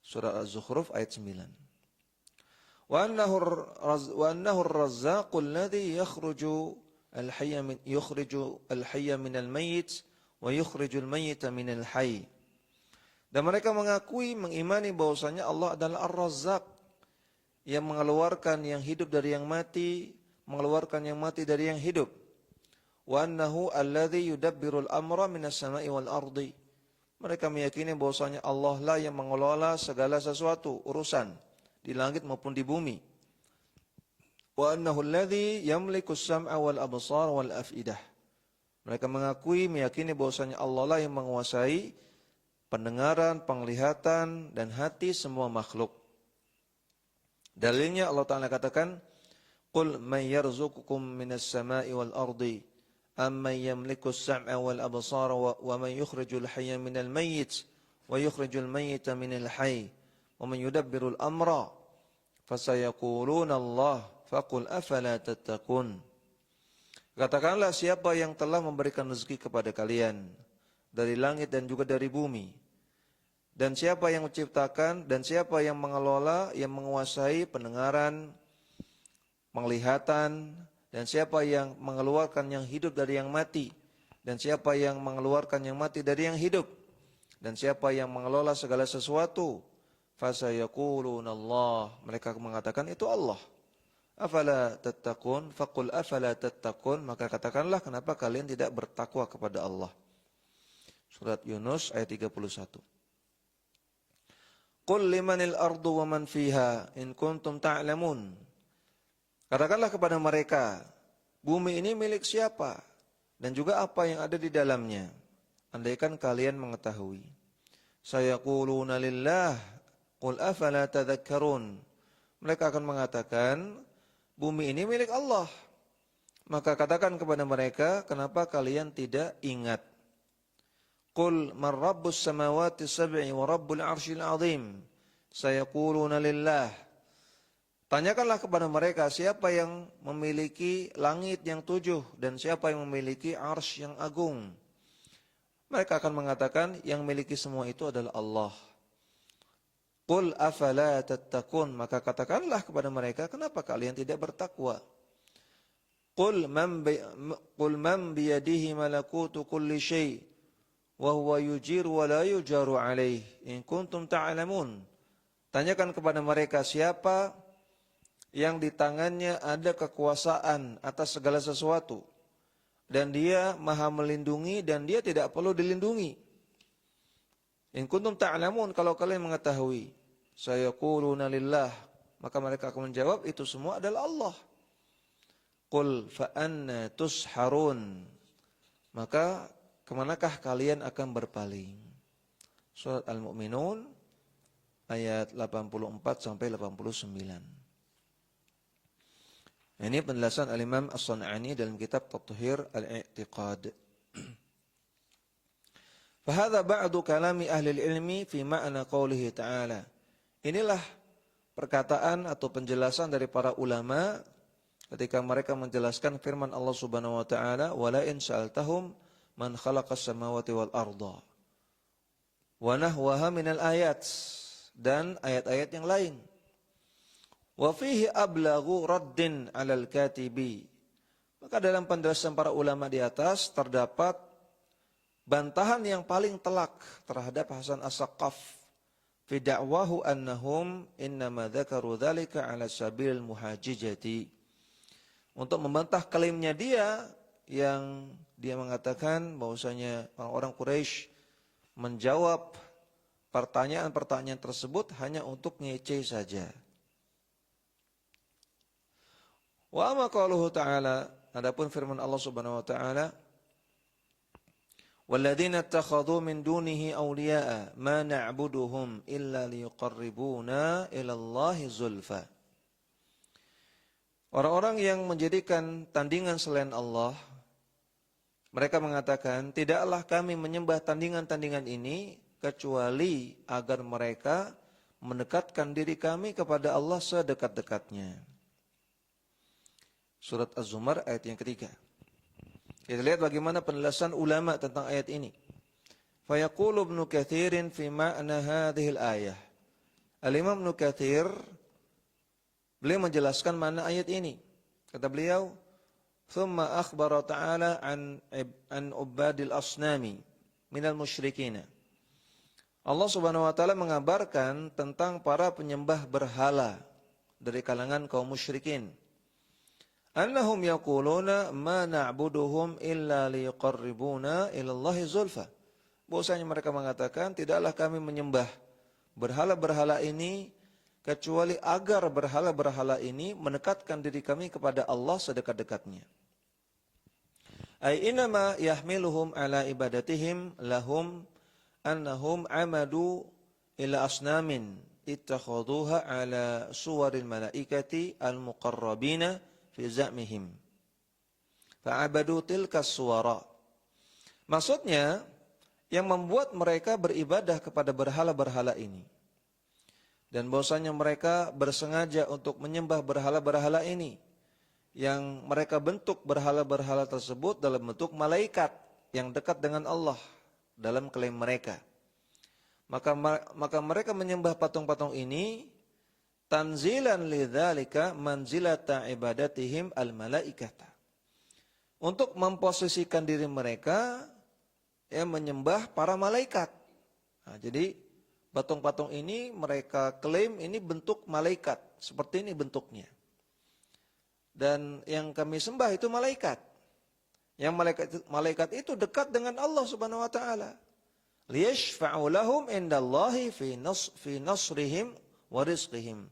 Surah Az-Zukhruf ayat 9. Wa annahu ar-razzaqul ladzi yukhriju al-hayya min al-mayyit wa yukhrijul mayyita min al-hayy. Dan mereka mengimani bahwasanya Allah adalah Ar-Razzaq yang mengeluarkan yang hidup dari yang mati, mengeluarkan yang mati dari yang hidup. Wa annahu alladzi yudabbirul amra minas sama'i wal ardi. Mereka meyakini bahwasanya Allah lah yang mengelola segala sesuatu urusan di langit maupun di bumi. Wa annahu alladzi yamliku as-sam'a wal absar wal afidah. Mereka meyakini bahwasanya Allah lah yang menguasai pendengaran, penglihatan dan hati semua makhluk. Dalilnya Allah Ta'ala katakan, "Qul man yarzuqukum minas sama'i wal ardi." Amman yamliku as-sam'a wal absara wa man yukhrijul hayya minal mayyit wa yukhrijul mayyita minal hayy wa man yudabbirul amra fasayaquluna Allah faqul afala tattaqun. Katakanlah siapa yang telah memberikan rezeki kepada kalian dari langit dan juga dari bumi, dan siapa yang menciptakan dan siapa yang mengelola, yang menguasai pendengaran, penglihatan, dan siapa yang mengeluarkan yang hidup dari yang mati, dan siapa yang mengeluarkan yang mati dari yang hidup, dan siapa yang mengelola segala sesuatu. Fasayaquluna Allah, mereka mengatakan itu Allah. Afala tattaqun, faqul afala tattaqun, maka katakanlah kenapa kalian tidak bertakwa kepada Allah. Surat Yunus ayat 31. Qul limanil ardu wa man fiha in kuntum ta'lamun. Katakanlah kepada mereka, bumi ini milik siapa dan juga apa yang ada di dalamnya, andaikan kalian mengetahui. Sayaquluna lillah, qul afala tadhakkarun. Mereka akan mengatakan, bumi ini milik Allah. Maka katakan kepada mereka, kenapa kalian tidak ingat? Qul man rabbus samawati sab'i wa rabbul arshil azim. Sayaquluna lillah. Tanyakanlah kepada mereka, siapa yang memiliki langit yang 7 dan siapa yang memiliki arsy yang agung. Mereka akan mengatakan, yang memiliki semua itu adalah Allah. Qul afala tattaqun, maka katakanlah kepada mereka, kenapa kalian tidak bertakwa? Qul man biyadihi malakutu kulli syai' wa huwa yujiru wa la yujaru alaih in kuntum ta'lamun. Tanyakan kepada mereka, siapa yang di tangannya ada kekuasaan atas segala sesuatu dan dia maha melindungi dan dia tidak perlu dilindungi. In kuntum ta'lamun, kalau kalian mengetahui. Sayaquluna lillah, maka mereka akan menjawab itu semua adalah Allah. Qul fa anna tusharun, maka kemanakah kalian akan berpaling? Surat Al-Mu'minun ayat 84 sampai 89. Ini penjelasan Al-Imam As-San'ani dalam kitab Tathhir Al-I'tiqad. Fahadha ba'du kalami ahli ilmi fi ma'na qawlihi ta'ala. Inilah perkataan atau penjelasan dari para ulama ketika mereka menjelaskan firman Allah Subhanahu wa taala, "Wala in sa'altahum man khalaqas samawati wal arda." Wa nahwaha minal ayat, dan ayat-ayat yang lain. Wa fihi ablaghu raddin 'alal katibi. Maka dalam penjelasan para ulama di atas terdapat bantahan yang paling telak terhadap Hasan As-Saqqaf fi da'wahu annahum innama dzakaru dzalika 'ala sabilil muhajjati. Untuk membantah klaimnya dia yang dia mengatakan bahwasanya orang-orang Quraisy menjawab pertanyaan-pertanyaan tersebut hanya untuk ngece saja. Wa amma qauluhu ta'ala, adapun firman Allah Subhanahu wa ta'ala, walladzina ittakhadhu min dunihi awliya'a ma na'buduhum illa liyuqarribuna ila Allahi zulfa. Orang-orang yang menjadikan tandingan selain Allah, mereka mengatakan, tidaklah kami menyembah tandingan-tandingan ini kecuali agar mereka mendekatkan diri kami kepada Allah sedekat-dekatnya. Surat Az-Zumar ayat yang ketiga. Kita lihat bagaimana penjelasan ulama tentang ayat ini. Fayaqulu Ibnu Katsirin fi ma'na hadhil ayah. Al-Imam Ibnu Katsir beliau menjelaskan makna ayat ini. Kata beliau, "Tsumma akhbara ta'ala an ubadil asnami minal musyrikin." Allah Subhanahu wa taala mengabarkan tentang para penyembah berhala dari kalangan kaum musyrikin. Annahum yaquluna ma na'buduhum illa liqarribuna ila Allahi zulfa. Bahwasanya mereka mengatakan, tidaklah kami menyembah berhala-berhala ini kecuali agar berhala-berhala ini mendekatkan diri kami kepada Allah sedekat-dekatnya. Ai inama yahmiluhum ala ibadatihim lahum annahum amadu ila asnamin ittakhaduha ala suwaril malaikati al-muqarrabina fi za'mihim fa'abadu tilka suwara. Maksudnya, yang membuat mereka beribadah kepada berhala-berhala ini, dan bahwasanya mereka bersengaja untuk menyembah berhala-berhala ini, yang mereka bentuk berhala-berhala tersebut dalam bentuk malaikat yang dekat dengan Allah dalam klaim mereka. Maka mereka menyembah patung-patung ini tanzilan lidzalika manzilata ibadatihim al-malaikata. untuk memposisikan diri mereka menyembah para malaikat. Nah, jadi patung-patung ini mereka klaim ini bentuk malaikat, seperti ini bentuknya. Dan yang kami sembah itu malaikat. Yang malaikat itu dekat dengan Allah Subhanahu wa taala. Liyashfa'u lahum indallahi fi nasrihim wa rizqihim.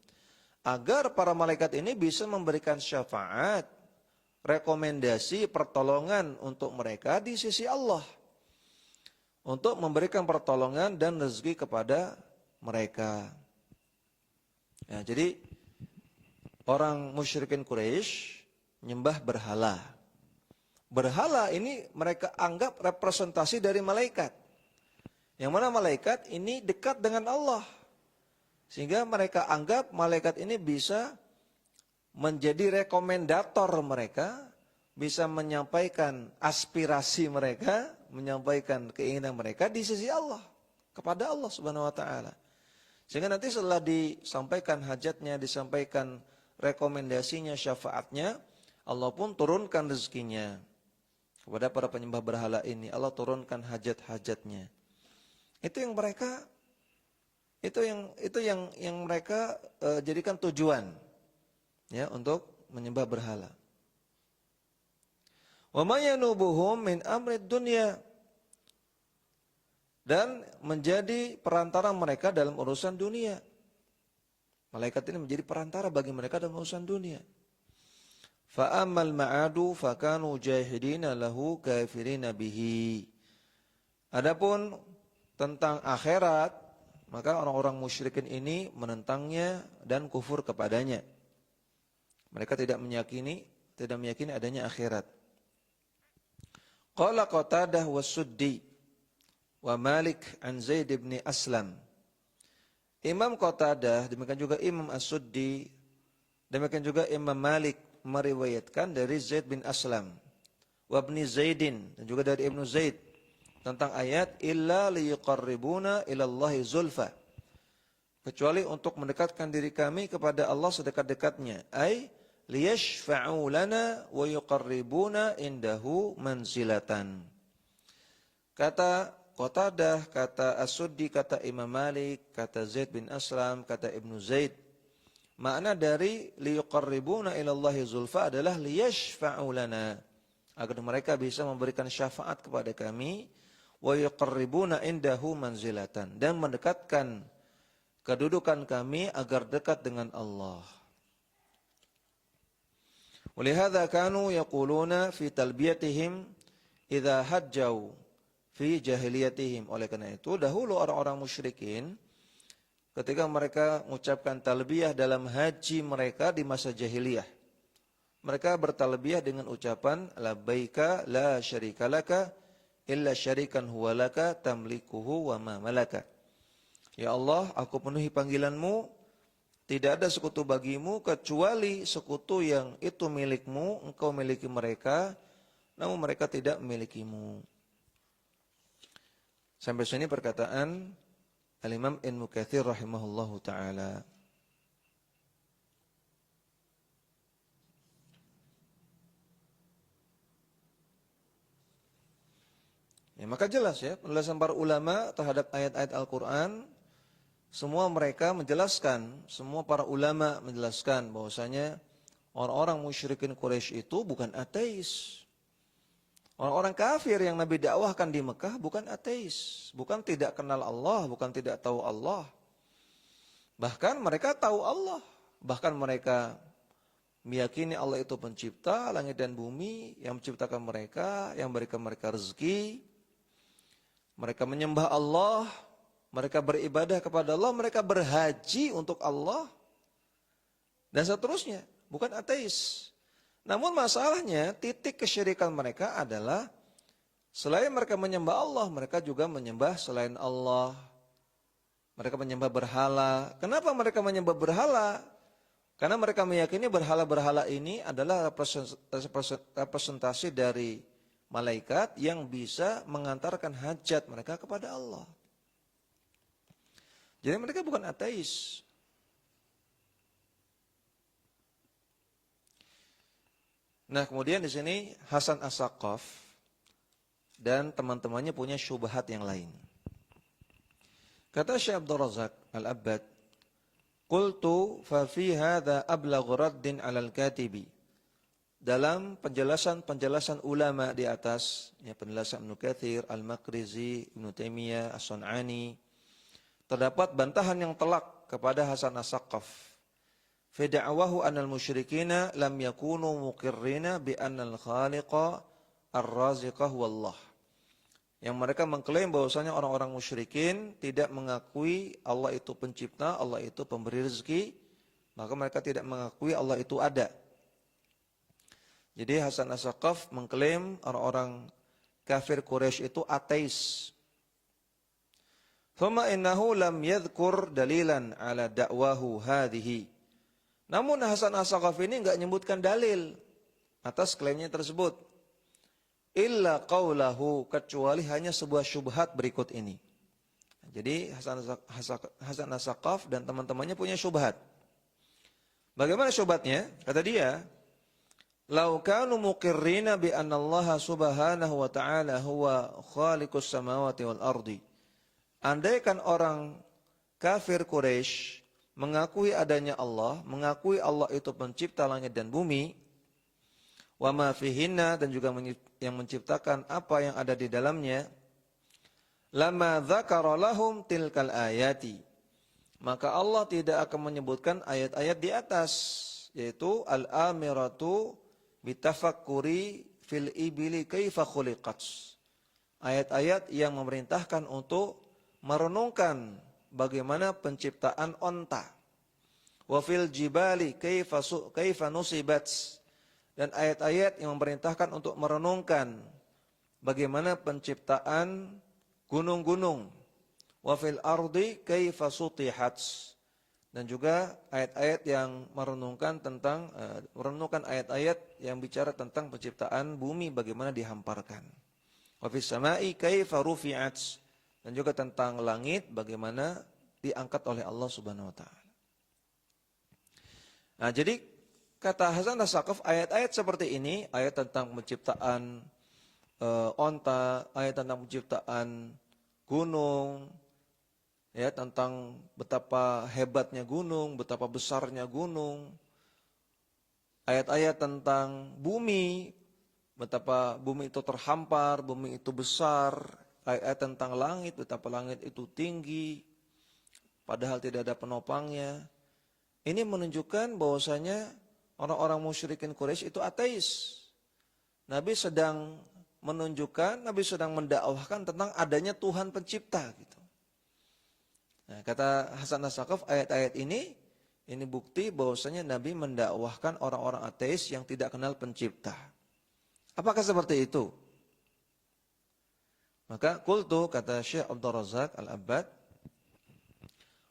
Agar para malaikat ini bisa memberikan syafaat, rekomendasi, pertolongan untuk mereka di sisi Allah. Untuk memberikan pertolongan dan rezeki kepada mereka. Ya, jadi orang musyrikin Quraisy menyembah berhala. Berhala ini mereka anggap representasi dari malaikat. Yang mana malaikat ini dekat dengan Allah. Sehingga mereka anggap malaikat ini bisa menjadi rekomendator mereka, bisa menyampaikan aspirasi mereka, menyampaikan keinginan mereka di sisi Allah, kepada Allah Subhanahu wa taala. Sehingga nanti setelah disampaikan hajatnya, disampaikan rekomendasinya, syafaatnya, Allah pun turunkan rezekinya kepada para penyembah berhala ini. Allah turunkan hajat-hajatnya. Itu yang mereka mereka jadikan tujuan ya untuk menyembah berhala. Wa may yanubuhum min amrid dunya, dan menjadi perantara mereka dalam urusan dunia. Malaikat ini menjadi perantara bagi mereka dalam urusan dunia. Fa ammal ma'adu fakanu jahidina lahu kafirina bihi. Adapun tentang akhirat, maka orang-orang musyrikin ini menentangnya dan kufur kepadanya. Mereka tidak meyakini adanya akhirat. Qala Qatadah wa Suddi wa Malik an Zaid bin Aslam. Imam Qatadah, demikian juga Imam As-Suddi, demikian juga Imam Malik meriwayatkan dari Zaid bin Aslam, wa Ibn Zaidin, dan juga dari Ibnu Zaid tentang ayat illa liyuqarribuna ilallahi zulfa, kecuali untuk mendekatkan diri kami kepada Allah sedekat-dekatnya, ay liyashfa'u lana wa yuqarribuna indahu manzilatan. Kata Qatadah, kata As-Suddi, kata Imam Malik, kata Zaid bin Aslam, kata Ibnu Zaid, makna dari liyuqarribuna ilallahi zulfa adalah liyashfa'u lana, agar mereka bisa memberikan syafaat kepada kami, wa yuqarribuna indahu manzilatan, dan mendekatkan kedudukan kami agar dekat dengan Allah. Walihadza kanu yaquluna fi talbiyatihim idza hajjau fi jahiliyatihim. Oleh karena itu dahulu orang-orang musyrikin ketika mereka mengucapkan talbiyah dalam haji mereka di masa jahiliyah, mereka bertalbiyah dengan ucapan labbaika la syarika laka illa syarikan huwa laka tamlikuhu wa ma malaka. Ya Allah, aku penuhi panggilanmu, tidak ada sekutu bagimu kecuali sekutu yang itu milikmu, engkau miliki mereka, namun mereka tidak memilikimu. Sampai sini perkataan Al-Imam Ibnu Katsir rahimahullahu taala. Ya, maka jelas ya penjelasan para ulama terhadap ayat-ayat Al-Quran. Semua mereka menjelaskan, semua para ulama menjelaskan bahwasanya orang-orang musyrikin Quraisy itu bukan ateis. Orang-orang kafir yang Nabi dakwahkan di Mekah bukan ateis, bukan tidak kenal Allah, bukan tidak tahu Allah. Bahkan mereka tahu Allah, bahkan mereka meyakini Allah itu pencipta langit dan bumi, yang menciptakan mereka, yang memberikan mereka rezeki. Mereka menyembah Allah, mereka beribadah kepada Allah, mereka berhaji untuk Allah, dan seterusnya, bukan ateis. Namun masalahnya titik kesyirikan mereka adalah selain mereka menyembah Allah, mereka juga menyembah selain Allah. Mereka menyembah berhala. Kenapa mereka menyembah berhala? Karena mereka meyakini berhala-berhala ini adalah representasi dari malaikat yang bisa mengantarkan hajat mereka kepada Allah. Jadi mereka bukan ateis. Nah, kemudian di sini Hasan As-Saqqaf dan teman-temannya punya syubhat yang lain. Kata Syekh Abdul Razak Al-Abbad, qultu fa fi hadza ablagh raddin 'alal katibi. Dalam penjelasan ulama di atas, ya penjelasan Ibnu Katsir, Al-Maqrizi, Ibnu Taimiyah, As-Sun'ani, terdapat bantahan yang telak kepada Hasan As-Saqqaf. Fi da'wahu anal musyrikina lam yakunu muqirrina bi annal khaliqa ar-raziqah wallah. Yang mereka mengklaim bahwasanya orang-orang musyrikin tidak mengakui Allah itu pencipta, Allah itu pemberi rezeki, maka mereka tidak mengakui Allah itu ada. Jadi Hasan As-Saqqaf mengklaim orang-orang kafir Quraisy itu ateis. Thumma innahu lam yadhkur dalilan ala da'wahu hadhihi. Namun Hasan As-Saqqaf ini enggak menyebutkan dalil atas klaimnya tersebut. Illa qaulahu, kecuali hanya sebuah syubhat berikut ini. Jadi Hasan As-Saqqaf dan teman-temannya punya syubhat. Bagaimana syubhatnya? Kata dia, "Lau kanu muqirrina bi anna Allah subhanahu wa ta'ala huwa khaliqus samawati wal ardi." Andaikan orang kafir Quraisy mengakui adanya Allah, mengakui Allah itu pencipta langit dan bumi, wa ma fihinna, dan juga yang menciptakan apa yang ada di dalamnya, lama dzakara lahum tilkal ayati, maka Allah tidak akan menyebutkan ayat-ayat di atas, yaitu al-amiratu bitafakkuri fil ibili kaifa khuliqat. Ayat-ayat yang memerintahkan untuk merenungkan bagaimana penciptaan onta. Wa fil jibali kaifa nusibat. Dan ayat-ayat yang memerintahkan untuk merenungkan bagaimana penciptaan gunung-gunung. Wa fil ardi kaifa sutihat. Dan juga ayat-ayat yang merenungkan ayat-ayat yang bicara tentang penciptaan bumi, bagaimana dihamparkan. Wa fis samai kaifa rufi'at, dan juga tentang langit bagaimana diangkat oleh Allah Subhanahu wa taala. Nah, jadi kata Hasan As-Saqqaf, ayat-ayat seperti ini, ayat tentang penciptaan onta, ayat tentang penciptaan gunung, ya, tentang betapa hebatnya gunung, betapa besarnya gunung. Ayat-ayat tentang bumi, betapa bumi itu terhampar, bumi itu besar. Ayat-ayat tentang langit, betapa langit itu tinggi, padahal tidak ada penopangnya. Ini menunjukkan bahwasanya orang-orang musyrikin Quraisy itu ateis. Nabi sedang menunjukkan, Nabi sedang mendakwahkan tentang adanya Tuhan pencipta gitu. Nah, kata Hasan As-Saqqaf, ayat-ayat ini bukti bahwasanya Nabi mendakwahkan orang-orang ateis yang tidak kenal pencipta. Apakah seperti itu? Maka qultu, kata Syekh Abdul Razak Al-Abbad,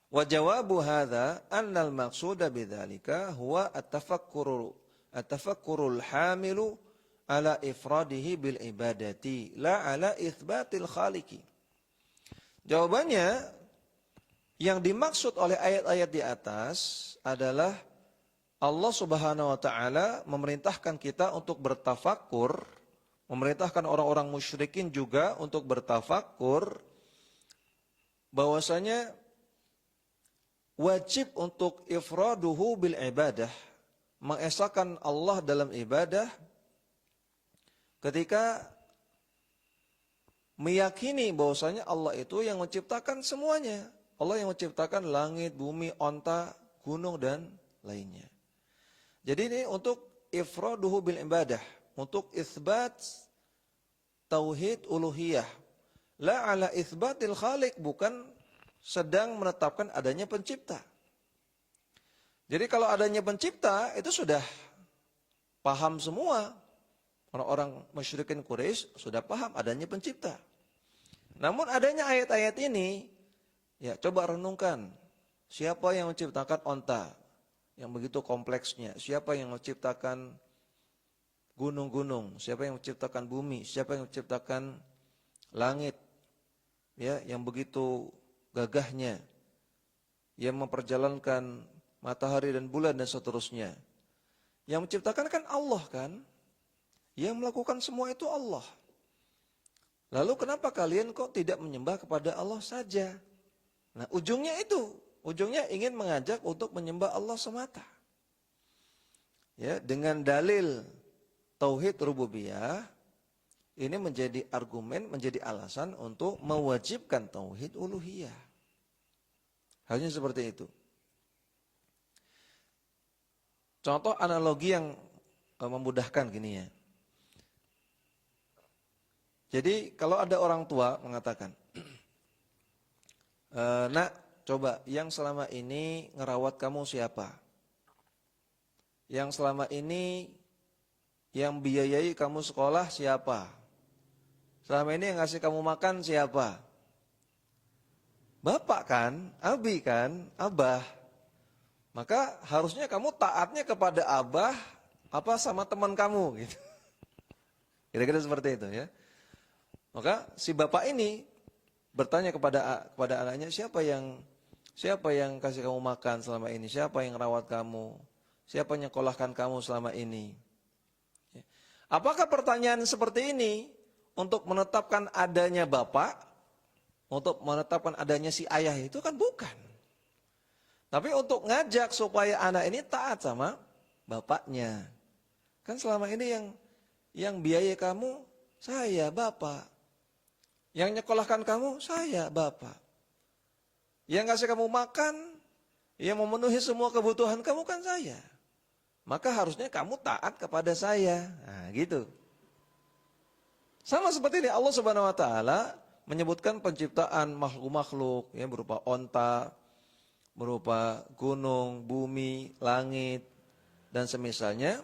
wa jawabu hadza anna al-maqsuda bidzalika huwa at-tafakkurul hamilu ala ifradihi bil ibadati la ala itsbatil khaliqi. Jawabannya, yang dimaksud oleh ayat-ayat di atas adalah Allah Subhanahu wa taala memerintahkan kita untuk bertafakkur, memerintahkan orang-orang musyrikin juga untuk bertafakkur bahwasanya wajib untuk ifraduhu bil ibadah, mengesahkan Allah dalam ibadah ketika meyakini bahwasanya Allah itu yang menciptakan semuanya. Allah yang menciptakan langit, bumi, onta, gunung dan lainnya. Jadi ini untuk ifraduhu bil ibadah, untuk isbat tauhid uluhiyah, la ala isbatil khaliq, bukan sedang menetapkan adanya pencipta. Jadi kalau adanya pencipta itu sudah paham semua. Orang-orang musyrikin Quraisy sudah paham adanya pencipta. Namun adanya ayat-ayat ini, ya coba renungkan, siapa yang menciptakan onta yang begitu kompleksnya? Siapa yang menciptakan gunung-gunung? Siapa yang menciptakan bumi? Siapa yang menciptakan langit? Ya, yang begitu gagahnya, yang memperjalankan matahari dan bulan dan seterusnya. Yang menciptakan kan Allah kan? Yang melakukan semua itu Allah. Lalu kenapa kalian kok tidak menyembah kepada Allah saja? Nah, ujungnya itu. Ujungnya ingin mengajak untuk menyembah Allah semata. Ya, dengan dalil tauhid rububiyah, ini menjadi argumen, menjadi alasan untuk mewajibkan tauhid uluhiyah. Halnya seperti itu. Contoh analogi yang memudahkan gini ya. Jadi kalau ada orang tua mengatakan, nak, coba yang selama ini ngerawat kamu siapa? Yang selama ini yang biayai kamu sekolah siapa? Selama ini yang ngasih kamu makan siapa? Bapak kan, abi kan, abah. Maka harusnya kamu taatnya kepada abah apa sama teman kamu gitu. Kira-kira seperti itu ya. Maka si bapak ini bertanya kepada anaknya, siapa yang kasih kamu makan selama ini? Siapa yang rawat kamu? Siapa yang nyekolahkan kamu selama ini? Apakah pertanyaan seperti ini untuk menetapkan adanya bapak, untuk menetapkan adanya si ayah itu kan bukan. Tapi untuk ngajak supaya anak ini taat sama bapaknya. Kan selama ini yang biaya kamu saya, bapak. Yang nyekolahkan kamu, saya, bapak. Yang kasih kamu makan, yang memenuhi semua kebutuhan kamu kan saya. Maka harusnya kamu taat kepada saya. Nah, gitu. Sama seperti ini Allah Subhanahu wa taala menyebutkan penciptaan makhluk-makhluk ya, berupa onta, berupa gunung, bumi, langit dan semisalnya.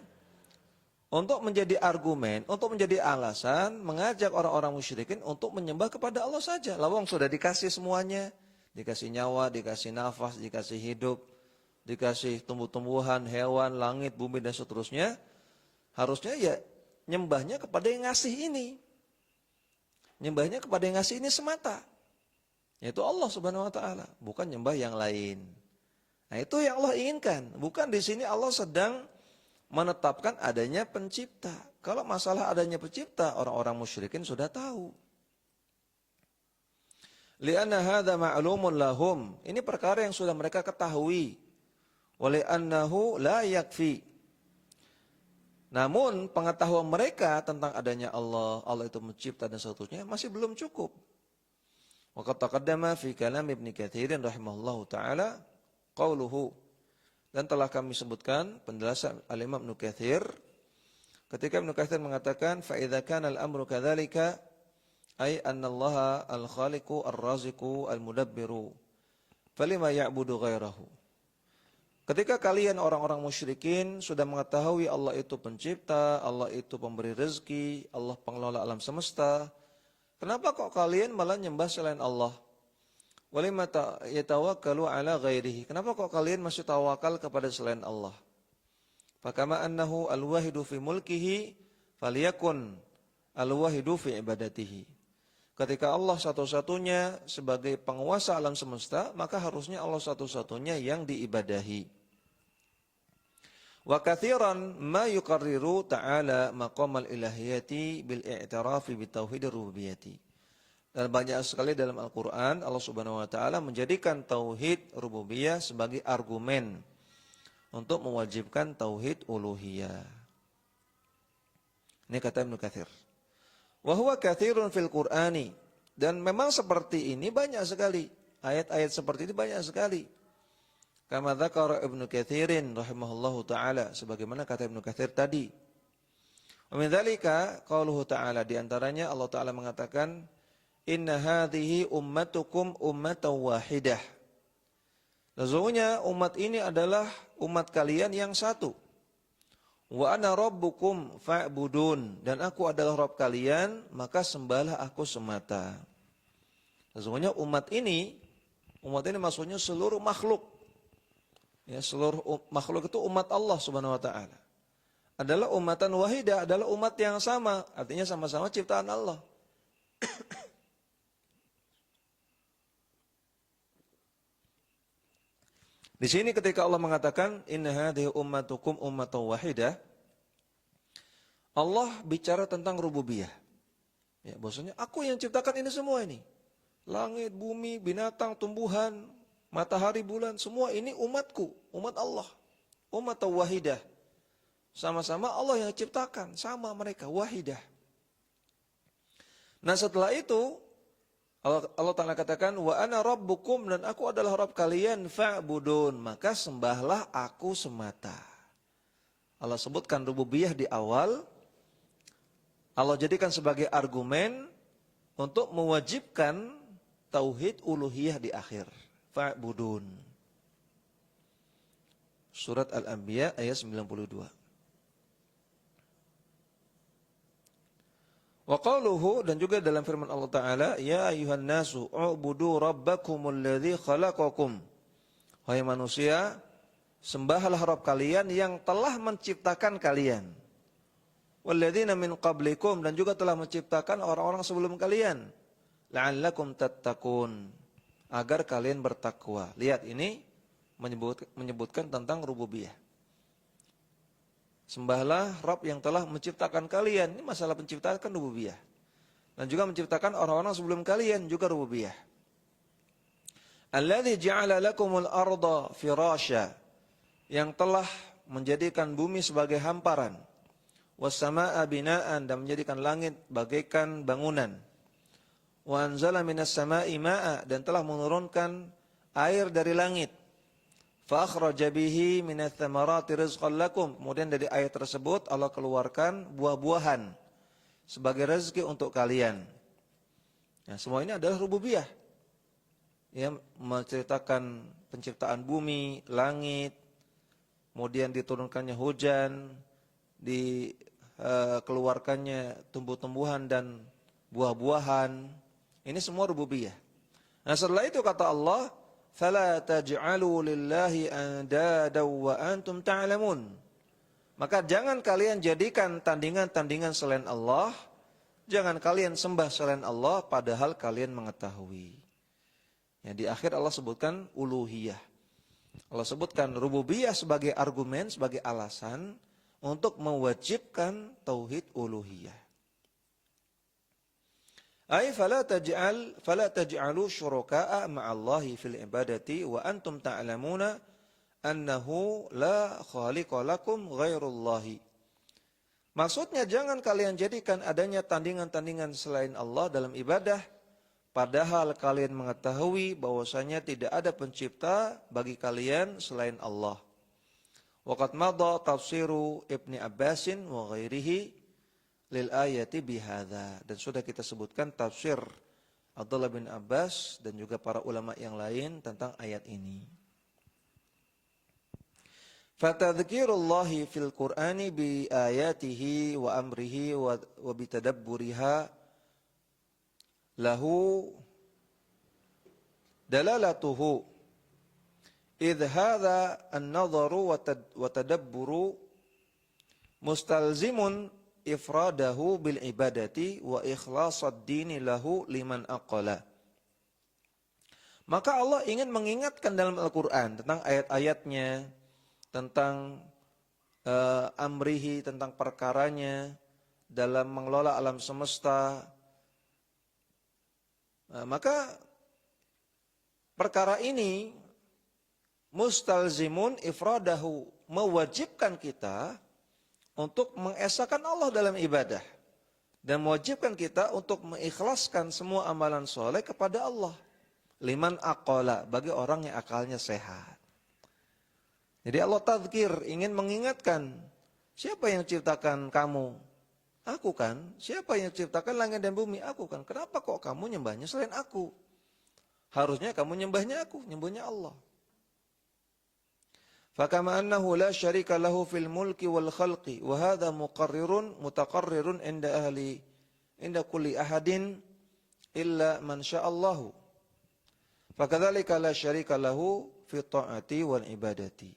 Untuk menjadi argumen, untuk menjadi alasan, mengajak orang-orang musyrikin untuk menyembah kepada Allah saja. Lawang sudah dikasih semuanya, dikasih nyawa, dikasih nafas, dikasih hidup, dikasih tumbuh-tumbuhan, hewan, langit, bumi dan seterusnya. Harusnya ya nyembahnya kepada yang ngasih ini. Nyembahnya kepada yang ngasih ini semata. Yaitu Allah Subhanahu wa taala, bukan nyembah yang lain. Nah, itu yang Allah inginkan. Bukan di sini Allah sedang menetapkan adanya pencipta. Kalau masalah adanya pencipta, orang-orang musyrikin sudah tahu. Li'anna hadza ma'lumun lahum. Ini perkara yang sudah mereka ketahui. Wa li'annahu la yakfi. Namun pengetahuan mereka tentang adanya Allah, Allah itu mencipta dan seterusnya masih belum cukup. Wa qad taqaddama fi kalam Ibnu Katsir rahimahullahu taala qauluhu. Dan telah kami sebutkan penjelasan Al-Imam Ibnu Katsir ketika Ibnu Katsir mengatakan fa idza kana al-amru kadzalika ay anna Allah al-khaliqu ar-raziqu al-mudabbiru falima ya'budu ghairahu. Ketika kalian orang-orang musyrikin sudah mengetahui Allah itu pencipta, Allah itu pemberi rezeki, Allah pengelola alam semesta, kenapa kok kalian malah nyembah selain Allah? Walima yatawakkalu ala ghairihi. Kenapa kok kalian masih tawakal kepada selain Allah? Fakama annahu al-wahidu fi mulkihi falyakun al-wahidu fi ibadatihi. Ketika Allah satu-satunya sebagai penguasa alam semesta, maka harusnya Allah satu-satunya yang diibadahi. Wa katsiran ma yuqarriru ta'ala maqamal ilahiyati bil i'tirafi bi tauhidir rububiyyati. Dan banyak sekali dalam Al-Quran Allah Subhanahu Wa Taala menjadikan tauhid rububiyah sebagai argumen untuk mewajibkan tauhid uluhiyah. Ini kata Ibnu Katsir. Wa huwa katsirun fil Qur'ani, dan memang seperti ini banyak sekali ayat-ayat seperti ini banyak sekali. Kama dzakara Ibnu Katsirin rahimahullahu taala, sebagaimana kata Ibnu Katsir tadi. Wa min dzalika qauluhu ta'ala, di antaranya Allah Taala mengatakan inna hadhihi ummatukum ummatan wahidah. Sesungguhnya umat ini adalah umat kalian yang satu. Wa ana rabbukum fa'budun, dan aku adalah Rabb kalian, maka sembahlah aku semata. Sesungguhnya umat ini maksudnya seluruh makhluk. Ya, seluruh makhluk itu umat Allah Subhanahu wa taala. Adalah umatan wahidah, adalah umat yang sama, artinya sama-sama ciptaan Allah. Di sini ketika Allah mengatakan inna hadhihi ummatukum ummatan wahidah, Allah bicara tentang rububiyah. Ya, bahwasanya aku yang ciptakan ini semua ini. Langit, bumi, binatang, tumbuhan, matahari, bulan, semua ini umatku, umat Allah. Umat wahidah. Sama-sama Allah yang ciptakan, sama mereka, wahidah. Nah setelah itu, Allah Ta'ala katakan, wa ana rabbukum, dan aku adalah Rabb kalian, fa'budun, maka sembahlah aku semata. Allah sebutkan rububiyah di awal, Allah jadikan sebagai argumen untuk mewajibkan tauhid uluhiyah di akhir. Fa'budun. Surat Al-Anbiya ayat 92. Wa qauluhu, dan juga dalam firman Allah Ta'ala, ya ayuhan nasu u'budu rabbakumul ladzi khalaqakum. Wahai manusia, sembahlah Rabb kalian yang telah menciptakan kalian. Walladzina min qablikum, dan juga telah menciptakan orang-orang sebelum kalian. La'allakum tattaqun, agar kalian bertakwa. Lihat ini menyebutkan tentang rububiyah. Sembahlah Rabb yang telah menciptakan kalian. Ini masalah penciptaan rububiyah. Dan juga menciptakan orang-orang sebelum kalian juga rububiyah. Alladzi ja'ala lakumul arda firasya, yang telah menjadikan bumi sebagai hamparan. Was-samaa'a binaan, dan menjadikan langit bagaikan bangunan. Wa anzala minas samaa'i maa'a, dan telah menurunkan air dari langit. Fa akhraja bihi minats tsamarati rizqan lakum, kemudian dari air tersebut Allah keluarkan buah-buahan sebagai rezeki untuk kalian. Nah, semua ini adalah rububiyah. Ya, menceritakan penciptaan bumi, langit, kemudian diturunkannya hujan, dikeluarkannya tumbuh-tumbuhan dan buah-buahan. Ini semua rububiyah. Nah setelah itu kata Allah, fala taj'alu lillahi andada wa antum ta'lamun. Maka jangan kalian jadikan tandingan-tandingan selain Allah, jangan kalian sembah selain Allah padahal kalian mengetahui. Ya, di akhir Allah sebutkan uluhiyah. Allah sebutkan rububiyah sebagai argumen, sebagai alasan untuk mewajibkan tauhid uluhiyah. Ay fala taj'alu syuraka'a ma'allahi fil ibadati wa antum ta'lamuna annahu la khaliqa lakum ghairullahi. Maksudnya jangan kalian jadikan adanya tandingan-tandingan selain Allah dalam ibadah, padahal kalian mengetahui bahwasanya tidak ada pencipta bagi kalian selain Allah. Waqad madha tafsiru Ibni Abbasin wa ghairihi lil ayati bihadza, dan sudah kita sebutkan tafsir Abdullah bin Abbas dan juga para ulama yang lain tentang ayat ini. Fatadhkirullahi fil Qur'ani bi ayatihi wa amrihi wa bitadabburiha lahu dalalatuhu idh hadha an-nadharu wa tadabburu mustalzimun ifradahu bil ibadati wa ikhlasad dini lahu liman aqala. Maka Allah ingin mengingatkan dalam Al-Quran tentang ayat-ayatnya, tentang amrihi, tentang perkaranya dalam mengelola alam semesta. Maka perkara ini mustalzimun ifradahu, mewajibkan kita untuk mengesahkan Allah dalam ibadah dan mewajibkan kita untuk mengikhlaskan semua amalan soleh kepada Allah. Liman aqala, bagi orang yang akalnya sehat. Jadi Allah tadzkir, ingin mengingatkan, siapa yang ciptakan kamu? Aku kan. Siapa yang ciptakan langit dan bumi? Aku kan. Kenapa kok kamu nyembahnya selain aku? Harusnya kamu nyembahnya aku, nyembahnya Allah. Fakama annahu la syarika lahu fil mulki wal khalqi wa hadha mutaqarrirun inda kulli ahadin illa man sya'allahu. Fakadzalika la syarika lahu fi ta'ati wal ibadati.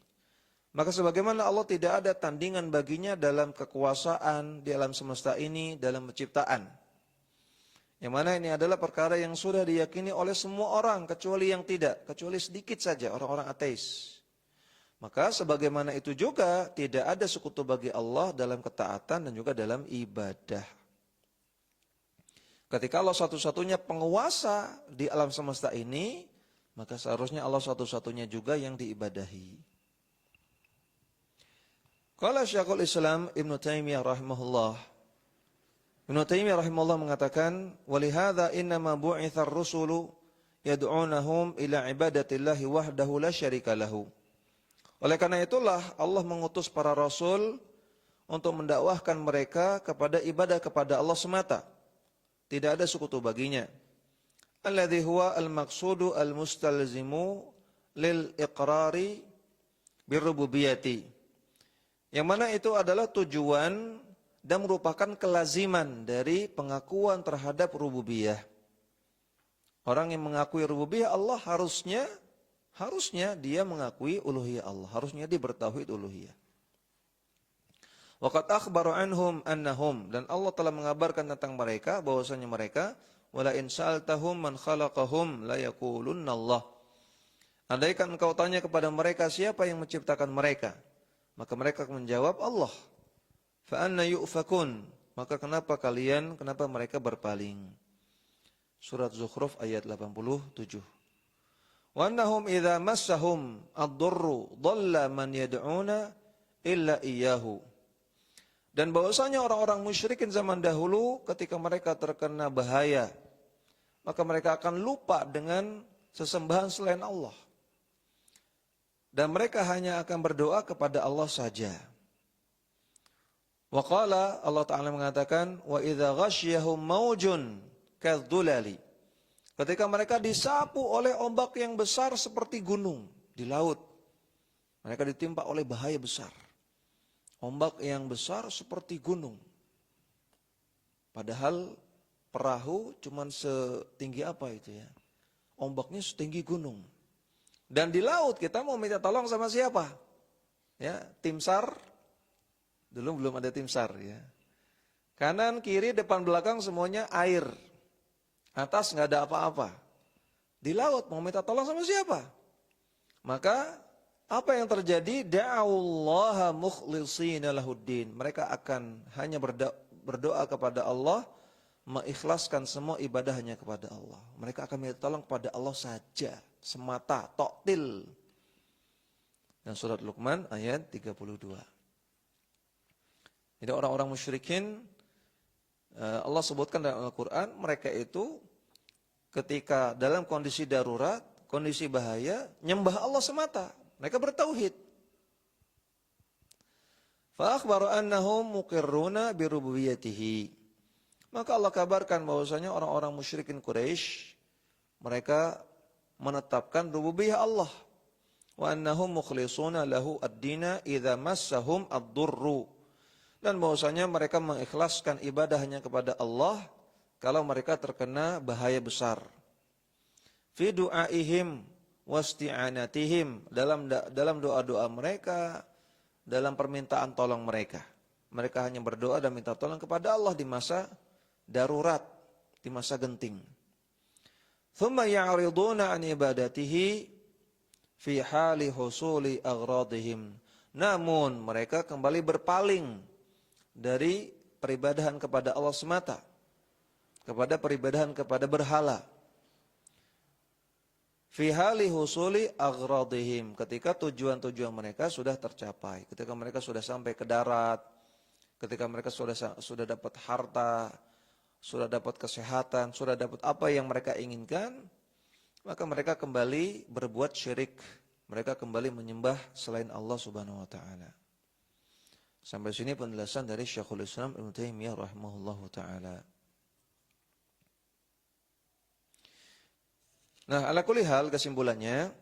Maka sebagaimana Allah tidak ada tandingan baginya dalam kekuasaan di alam semesta ini, dalam penciptaan. Yang mana ini adalah perkara yang sudah diyakini oleh semua orang kecuali yang tidak, kecuali sedikit saja orang-orang ateis. Maka sebagaimana itu juga tidak ada sekutu bagi Allah dalam ketaatan dan juga dalam ibadah. Ketika Allah satu-satunya penguasa di alam semesta ini, maka seharusnya Allah satu-satunya juga yang diibadahi. Qala Syekhul Islam Ibnu Taimiyah rahimahullah. Ibnu Taimiyah rahimahullah mengatakan, "Walihadza innama bu'itsar rusulu yad'unahum ila ibadatillahi wahdahu la syarika lahu." Oleh karena itulah Allah mengutus para rasul untuk mendakwahkan mereka kepada ibadah kepada Allah semata. Tidak ada sekutu baginya. Alladzi huwa al-maqsudu al-mustalzimu lil iqrari birrububiyyati. Yang mana itu adalah tujuan dan merupakan kelaziman dari pengakuan terhadap rububiyah. Orang yang mengakui rububiyah Allah harusnya dia mengakui uluhiyah Allah, harusnya dia bertauhid uluhiyah. Waqad akhbara anhum annahum, dan Allah telah mengabarkan tentang mereka bahwasanya mereka wala in sa'altahum man khalaqahum la yaqulunna Allah. Andaikan engkau tanya kepada mereka siapa yang menciptakan mereka, maka mereka akan menjawab Allah. Fa anna yu'fakun, maka kenapa mereka berpaling? Surat Zukhruf ayat 87. Wa annahum idza massahum ad-durru dhalla man yad'una illa iyyahu. Dan bahwasanya orang-orang musyrikin zaman dahulu ketika mereka terkena bahaya, maka mereka akan lupa dengan sesembahan selain Allah. Dan mereka hanya akan berdoa kepada Allah saja. Wa qala, Allah Ta'ala mengatakan, wa idza ghasyiyahum maujun kadzulali. Ketika mereka disapu oleh ombak yang besar seperti gunung di laut, mereka ditimpa oleh bahaya besar. Ombak yang besar seperti gunung. Padahal perahu cuman setinggi apa itu ya? Ombaknya setinggi gunung. Dan di laut kita mau minta tolong sama siapa? Ya, tim SAR. Dulu belum ada tim SAR ya. Kanan, kiri, depan, belakang semuanya air. Atas nggak ada apa-apa. Di laut mau minta tolong sama siapa? Maka apa yang terjadi? Da'allaha mukhlishina lahuddin. Mereka akan hanya berdoa kepada Allah, mengikhlaskan semua ibadah hanya kepada Allah. Mereka akan minta tolong kepada Allah saja, semata, toktil. Dan surat Luqman ayat 32. Jadi orang-orang musyrikin, Allah sebutkan dalam Al-Quran, mereka itu ketika dalam kondisi darurat, kondisi bahaya, nyembah Allah semata. Mereka bertauhid. Fa akhbaru annahum muqirruna bi rububiyyatihi. Maka Allah kabarkan bahwasanya orang-orang musyrikin Quraisy mereka menetapkan rububiyah Allah. Wa annahum mukhlisuna lahu ad-dina idza massahum ad-durru. Dan bahwasanya mereka mengikhlaskan ibadah hanya kepada Allah kalau mereka terkena bahaya besar. Fi du'aihim wasti'anatihim, dalam doa-doa mereka, dalam permintaan tolong mereka. Mereka hanya berdoa dan minta tolong kepada Allah di masa darurat, di masa genting. Thumma ya'riduna an ibadatihi fi hali husuli aghradihim. Namun mereka kembali berpaling dari peribadahan kepada Allah semata, kepada peribadahan kepada berhala. Fi hali husuli aghradihim, ketika tujuan-tujuan mereka sudah tercapai, ketika mereka sudah sampai ke darat, ketika mereka sudah dapat harta, sudah dapat kesehatan, sudah dapat apa yang mereka inginkan, maka mereka kembali berbuat syirik, mereka kembali menyembah selain Allah Subhanahu wa taala. Sampai sini penjelasan dari Syekhul Islam Ibnu Taimiyah rahimahullahu taala. Nah, ala kulli hal kesimpulannya,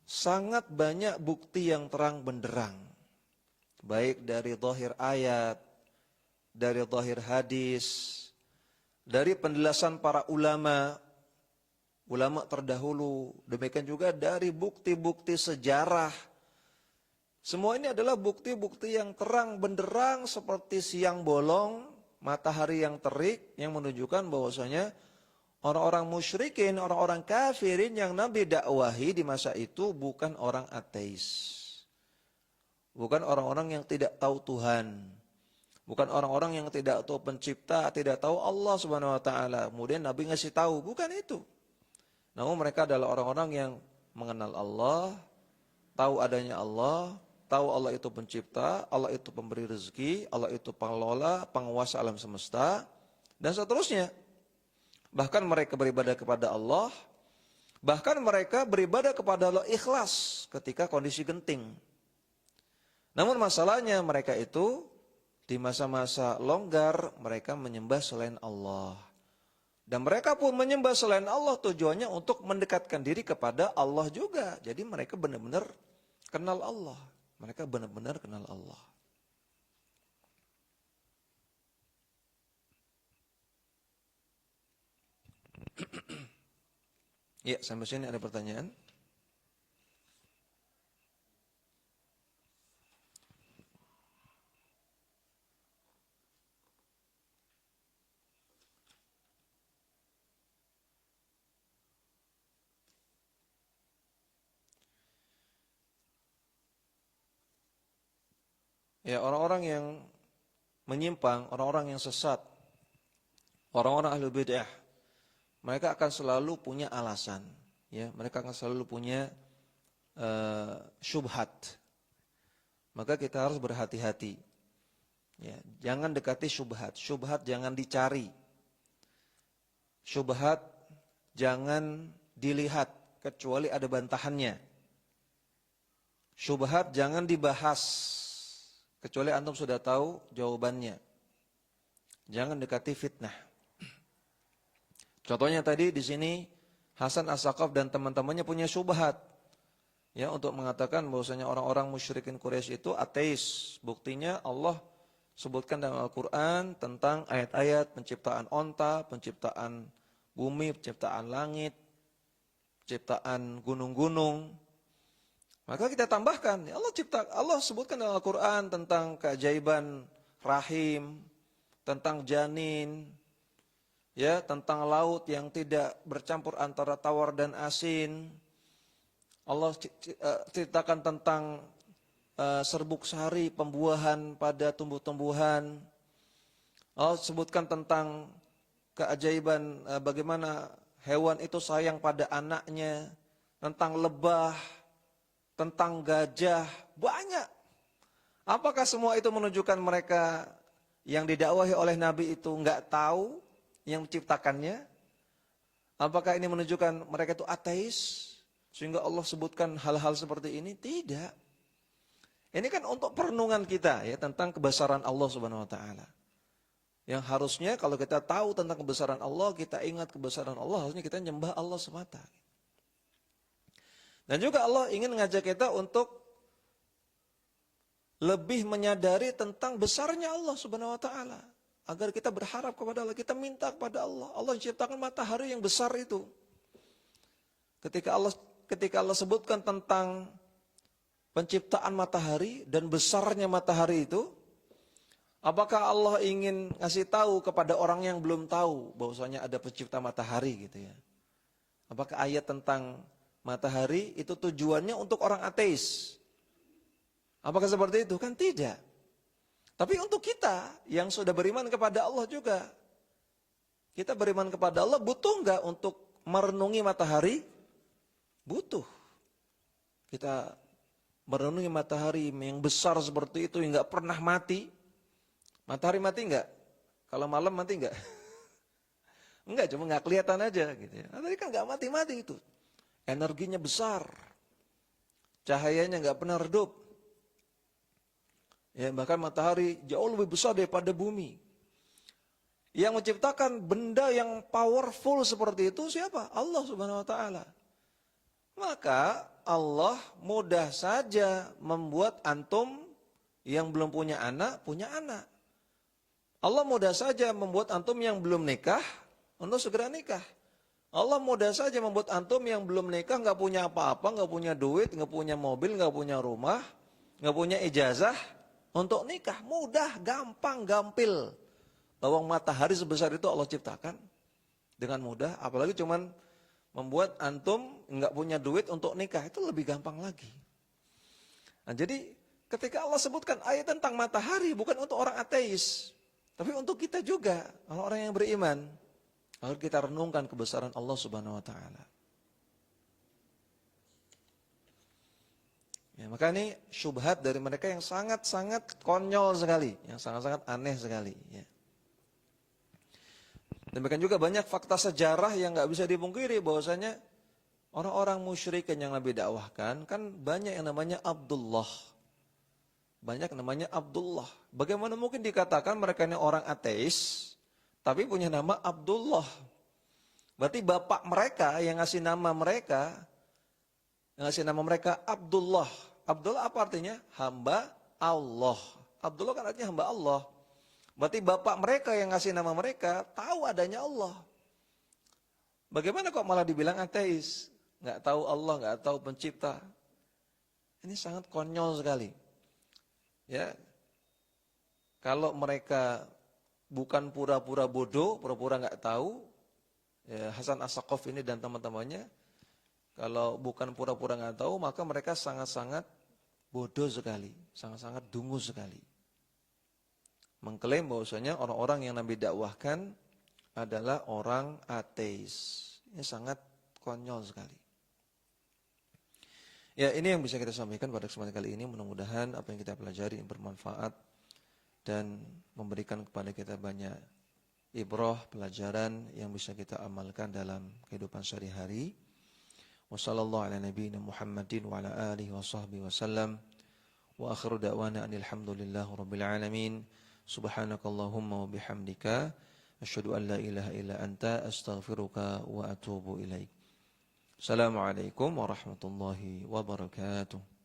sangat banyak bukti yang terang benderang, baik dari zahir ayat, dari zahir hadis, dari penjelasan para ulama terdahulu, demikian juga dari bukti-bukti sejarah. Semua ini adalah bukti-bukti yang terang benderang seperti siang bolong, matahari yang terik, yang menunjukkan bahwasanya Orang-orang musyrikin, orang-orang kafirin yang Nabi dakwahi di masa itu bukan orang ateis. Bukan orang-orang yang tidak tahu Tuhan. Bukan orang-orang yang tidak tahu pencipta, tidak tahu Allah Subhanahu wa taala. Kemudian Nabi ngasih tahu, bukan itu. Namun mereka adalah orang-orang yang mengenal Allah, tahu adanya Allah, tahu Allah itu pencipta, Allah itu pemberi rezeki, Allah itu pengelola, penguasa alam semesta, dan seterusnya. Bahkan mereka beribadah kepada Allah, bahkan mereka beribadah kepada Allah ikhlas ketika kondisi genting. Namun masalahnya mereka itu di masa-masa longgar mereka menyembah selain Allah. Dan mereka pun menyembah selain Allah tujuannya untuk mendekatkan diri kepada Allah juga. Jadi mereka benar-benar kenal Allah. Mereka benar-benar kenal Allah. Ya, sampai sini ada pertanyaan? Ya, orang-orang yang menyimpang, orang-orang yang sesat, orang-orang ahli bid'ah, mereka akan selalu punya alasan, ya, mereka akan selalu punya syubhat. Maka kita harus berhati-hati. Ya, jangan dekati syubhat, syubhat jangan dicari. Syubhat jangan dilihat kecuali ada bantahannya. Syubhat jangan dibahas kecuali antum sudah tahu jawabannya. Jangan dekati fitnah. Contohnya tadi di sini Hasan As-Saqaf dan teman-temannya punya syubhat, ya, untuk mengatakan bahwasanya orang-orang musyrikin Quraisy itu ateis. Buktinya Allah sebutkan dalam Al-Quran tentang ayat-ayat penciptaan onta, penciptaan bumi, penciptaan langit, penciptaan gunung-gunung. Maka kita tambahkan, ya Allah sebutkan dalam Al-Quran tentang keajaiban rahim, tentang janin, ya, tentang laut yang tidak bercampur antara tawar dan asin. Allah ceritakan tentang serbuk sari, pembuahan pada tumbuh-tumbuhan. Allah sebutkan tentang keajaiban bagaimana hewan itu sayang pada anaknya, tentang lebah, tentang gajah, banyak. Apakah semua itu menunjukkan mereka yang didakwahi oleh Nabi itu enggak tahu yang menciptakannya? Apakah ini menunjukkan mereka itu ateis sehingga Allah sebutkan hal-hal seperti ini? Tidak. Ini kan untuk perenungan kita, ya, tentang kebesaran Allah Subhanahu wa taala. Yang harusnya kalau kita tahu tentang kebesaran Allah, kita ingat kebesaran Allah, harusnya kita nyembah Allah semata. Dan juga Allah ingin mengajak kita untuk lebih menyadari tentang besarnya Allah Subhanahu wa taala. Agar kita berharap kepada Allah, kita minta kepada Allah. Allah menciptakan matahari yang besar itu. Ketika Allah sebutkan tentang penciptaan matahari dan besarnya matahari itu, apakah Allah ingin ngasih tahu kepada orang yang belum tahu bahwasanya ada pencipta matahari gitu ya? Apakah ayat tentang matahari itu tujuannya untuk orang ateis? Apakah seperti itu? Kan tidak. Tapi untuk kita yang sudah beriman kepada Allah juga, kita beriman kepada Allah butuh enggak untuk merenungi matahari? Butuh. Kita merenungi matahari yang besar seperti itu yang enggak pernah mati. Matahari mati enggak? Kalau malam mati enggak? Enggak, cuma enggak kelihatan aja gitu ya. Tadi kan enggak mati-mati itu. Energinya besar. Cahayanya enggak pernah redup. Ya, bahkan matahari jauh lebih besar daripada bumi. Yang menciptakan benda yang powerful seperti itu siapa? Allah Subhanahu wa taala. Maka Allah mudah saja membuat antum yang belum punya anak, punya anak. Allah mudah saja membuat antum yang belum nikah untuk segera nikah. Allah mudah saja membuat antum yang belum nikah, nggak punya apa-apa, nggak punya duit, nggak punya mobil, nggak punya rumah, nggak punya ijazah untuk nikah. Mudah, gampang, gampil. Lawang matahari sebesar itu Allah ciptakan. dengan mudah, apalagi cuman membuat antum nggak punya duit untuk nikah, itu lebih gampang lagi. Nah, jadi ketika Allah sebutkan ayat tentang matahari bukan untuk orang ateis, tapi untuk kita juga, orang-orang yang beriman. Lalu kita renungkan kebesaran Allah Subhanahu wa taala. Ya, maka ini syubhat dari mereka yang sangat-sangat konyol sekali, yang sangat-sangat aneh sekali, ya. Demikian juga banyak fakta sejarah yang nggak bisa dipungkiri bahwasanya orang-orang musyrikin yang Nabi dakwahkan kan banyak yang namanya Abdullah. Banyak namanya Abdullah. Bagaimana mungkin dikatakan mereka ini orang ateis tapi punya nama Abdullah? Berarti bapak mereka yang ngasih nama mereka Abdullah. Abdullah apa artinya? Hamba Allah. Abdullah kan artinya hamba Allah. Berarti bapak mereka yang ngasih nama mereka tahu adanya Allah. Bagaimana kok malah dibilang ateis? Nggak tahu Allah, nggak tahu pencipta. Ini sangat konyol sekali. Ya, kalau mereka bukan pura-pura bodoh, pura-pura nggak tahu, ya, Hasan As-Saqaf ini dan teman-temannya, kalau bukan pura-pura nggak tahu, maka mereka sangat-sangat bodoh sekali, sangat-sangat dungu sekali. Mengklaim bahwasanya orang-orang yang Nabi dakwahkan adalah orang ateis. Ini sangat konyol sekali. Ya, ini yang bisa kita sampaikan pada kesempatan kali ini. Mudah-mudahan apa yang kita pelajari bermanfaat dan memberikan kepada kita banyak ibrah, pelajaran yang bisa kita amalkan dalam kehidupan sehari-hari. Wassallallahu ala nabiyyina Muhammadin wa ala alihi wa sahbihi wasallam. Wa akhiru da'wana anil hamdulillahi rabbil alamin. Subhanakallahumma wa bihamdika asyhadu an la ilaha illa anta astaghfiruka wa atubu ilaik. Assalamualaikum warahmatullahi wabarakatuh.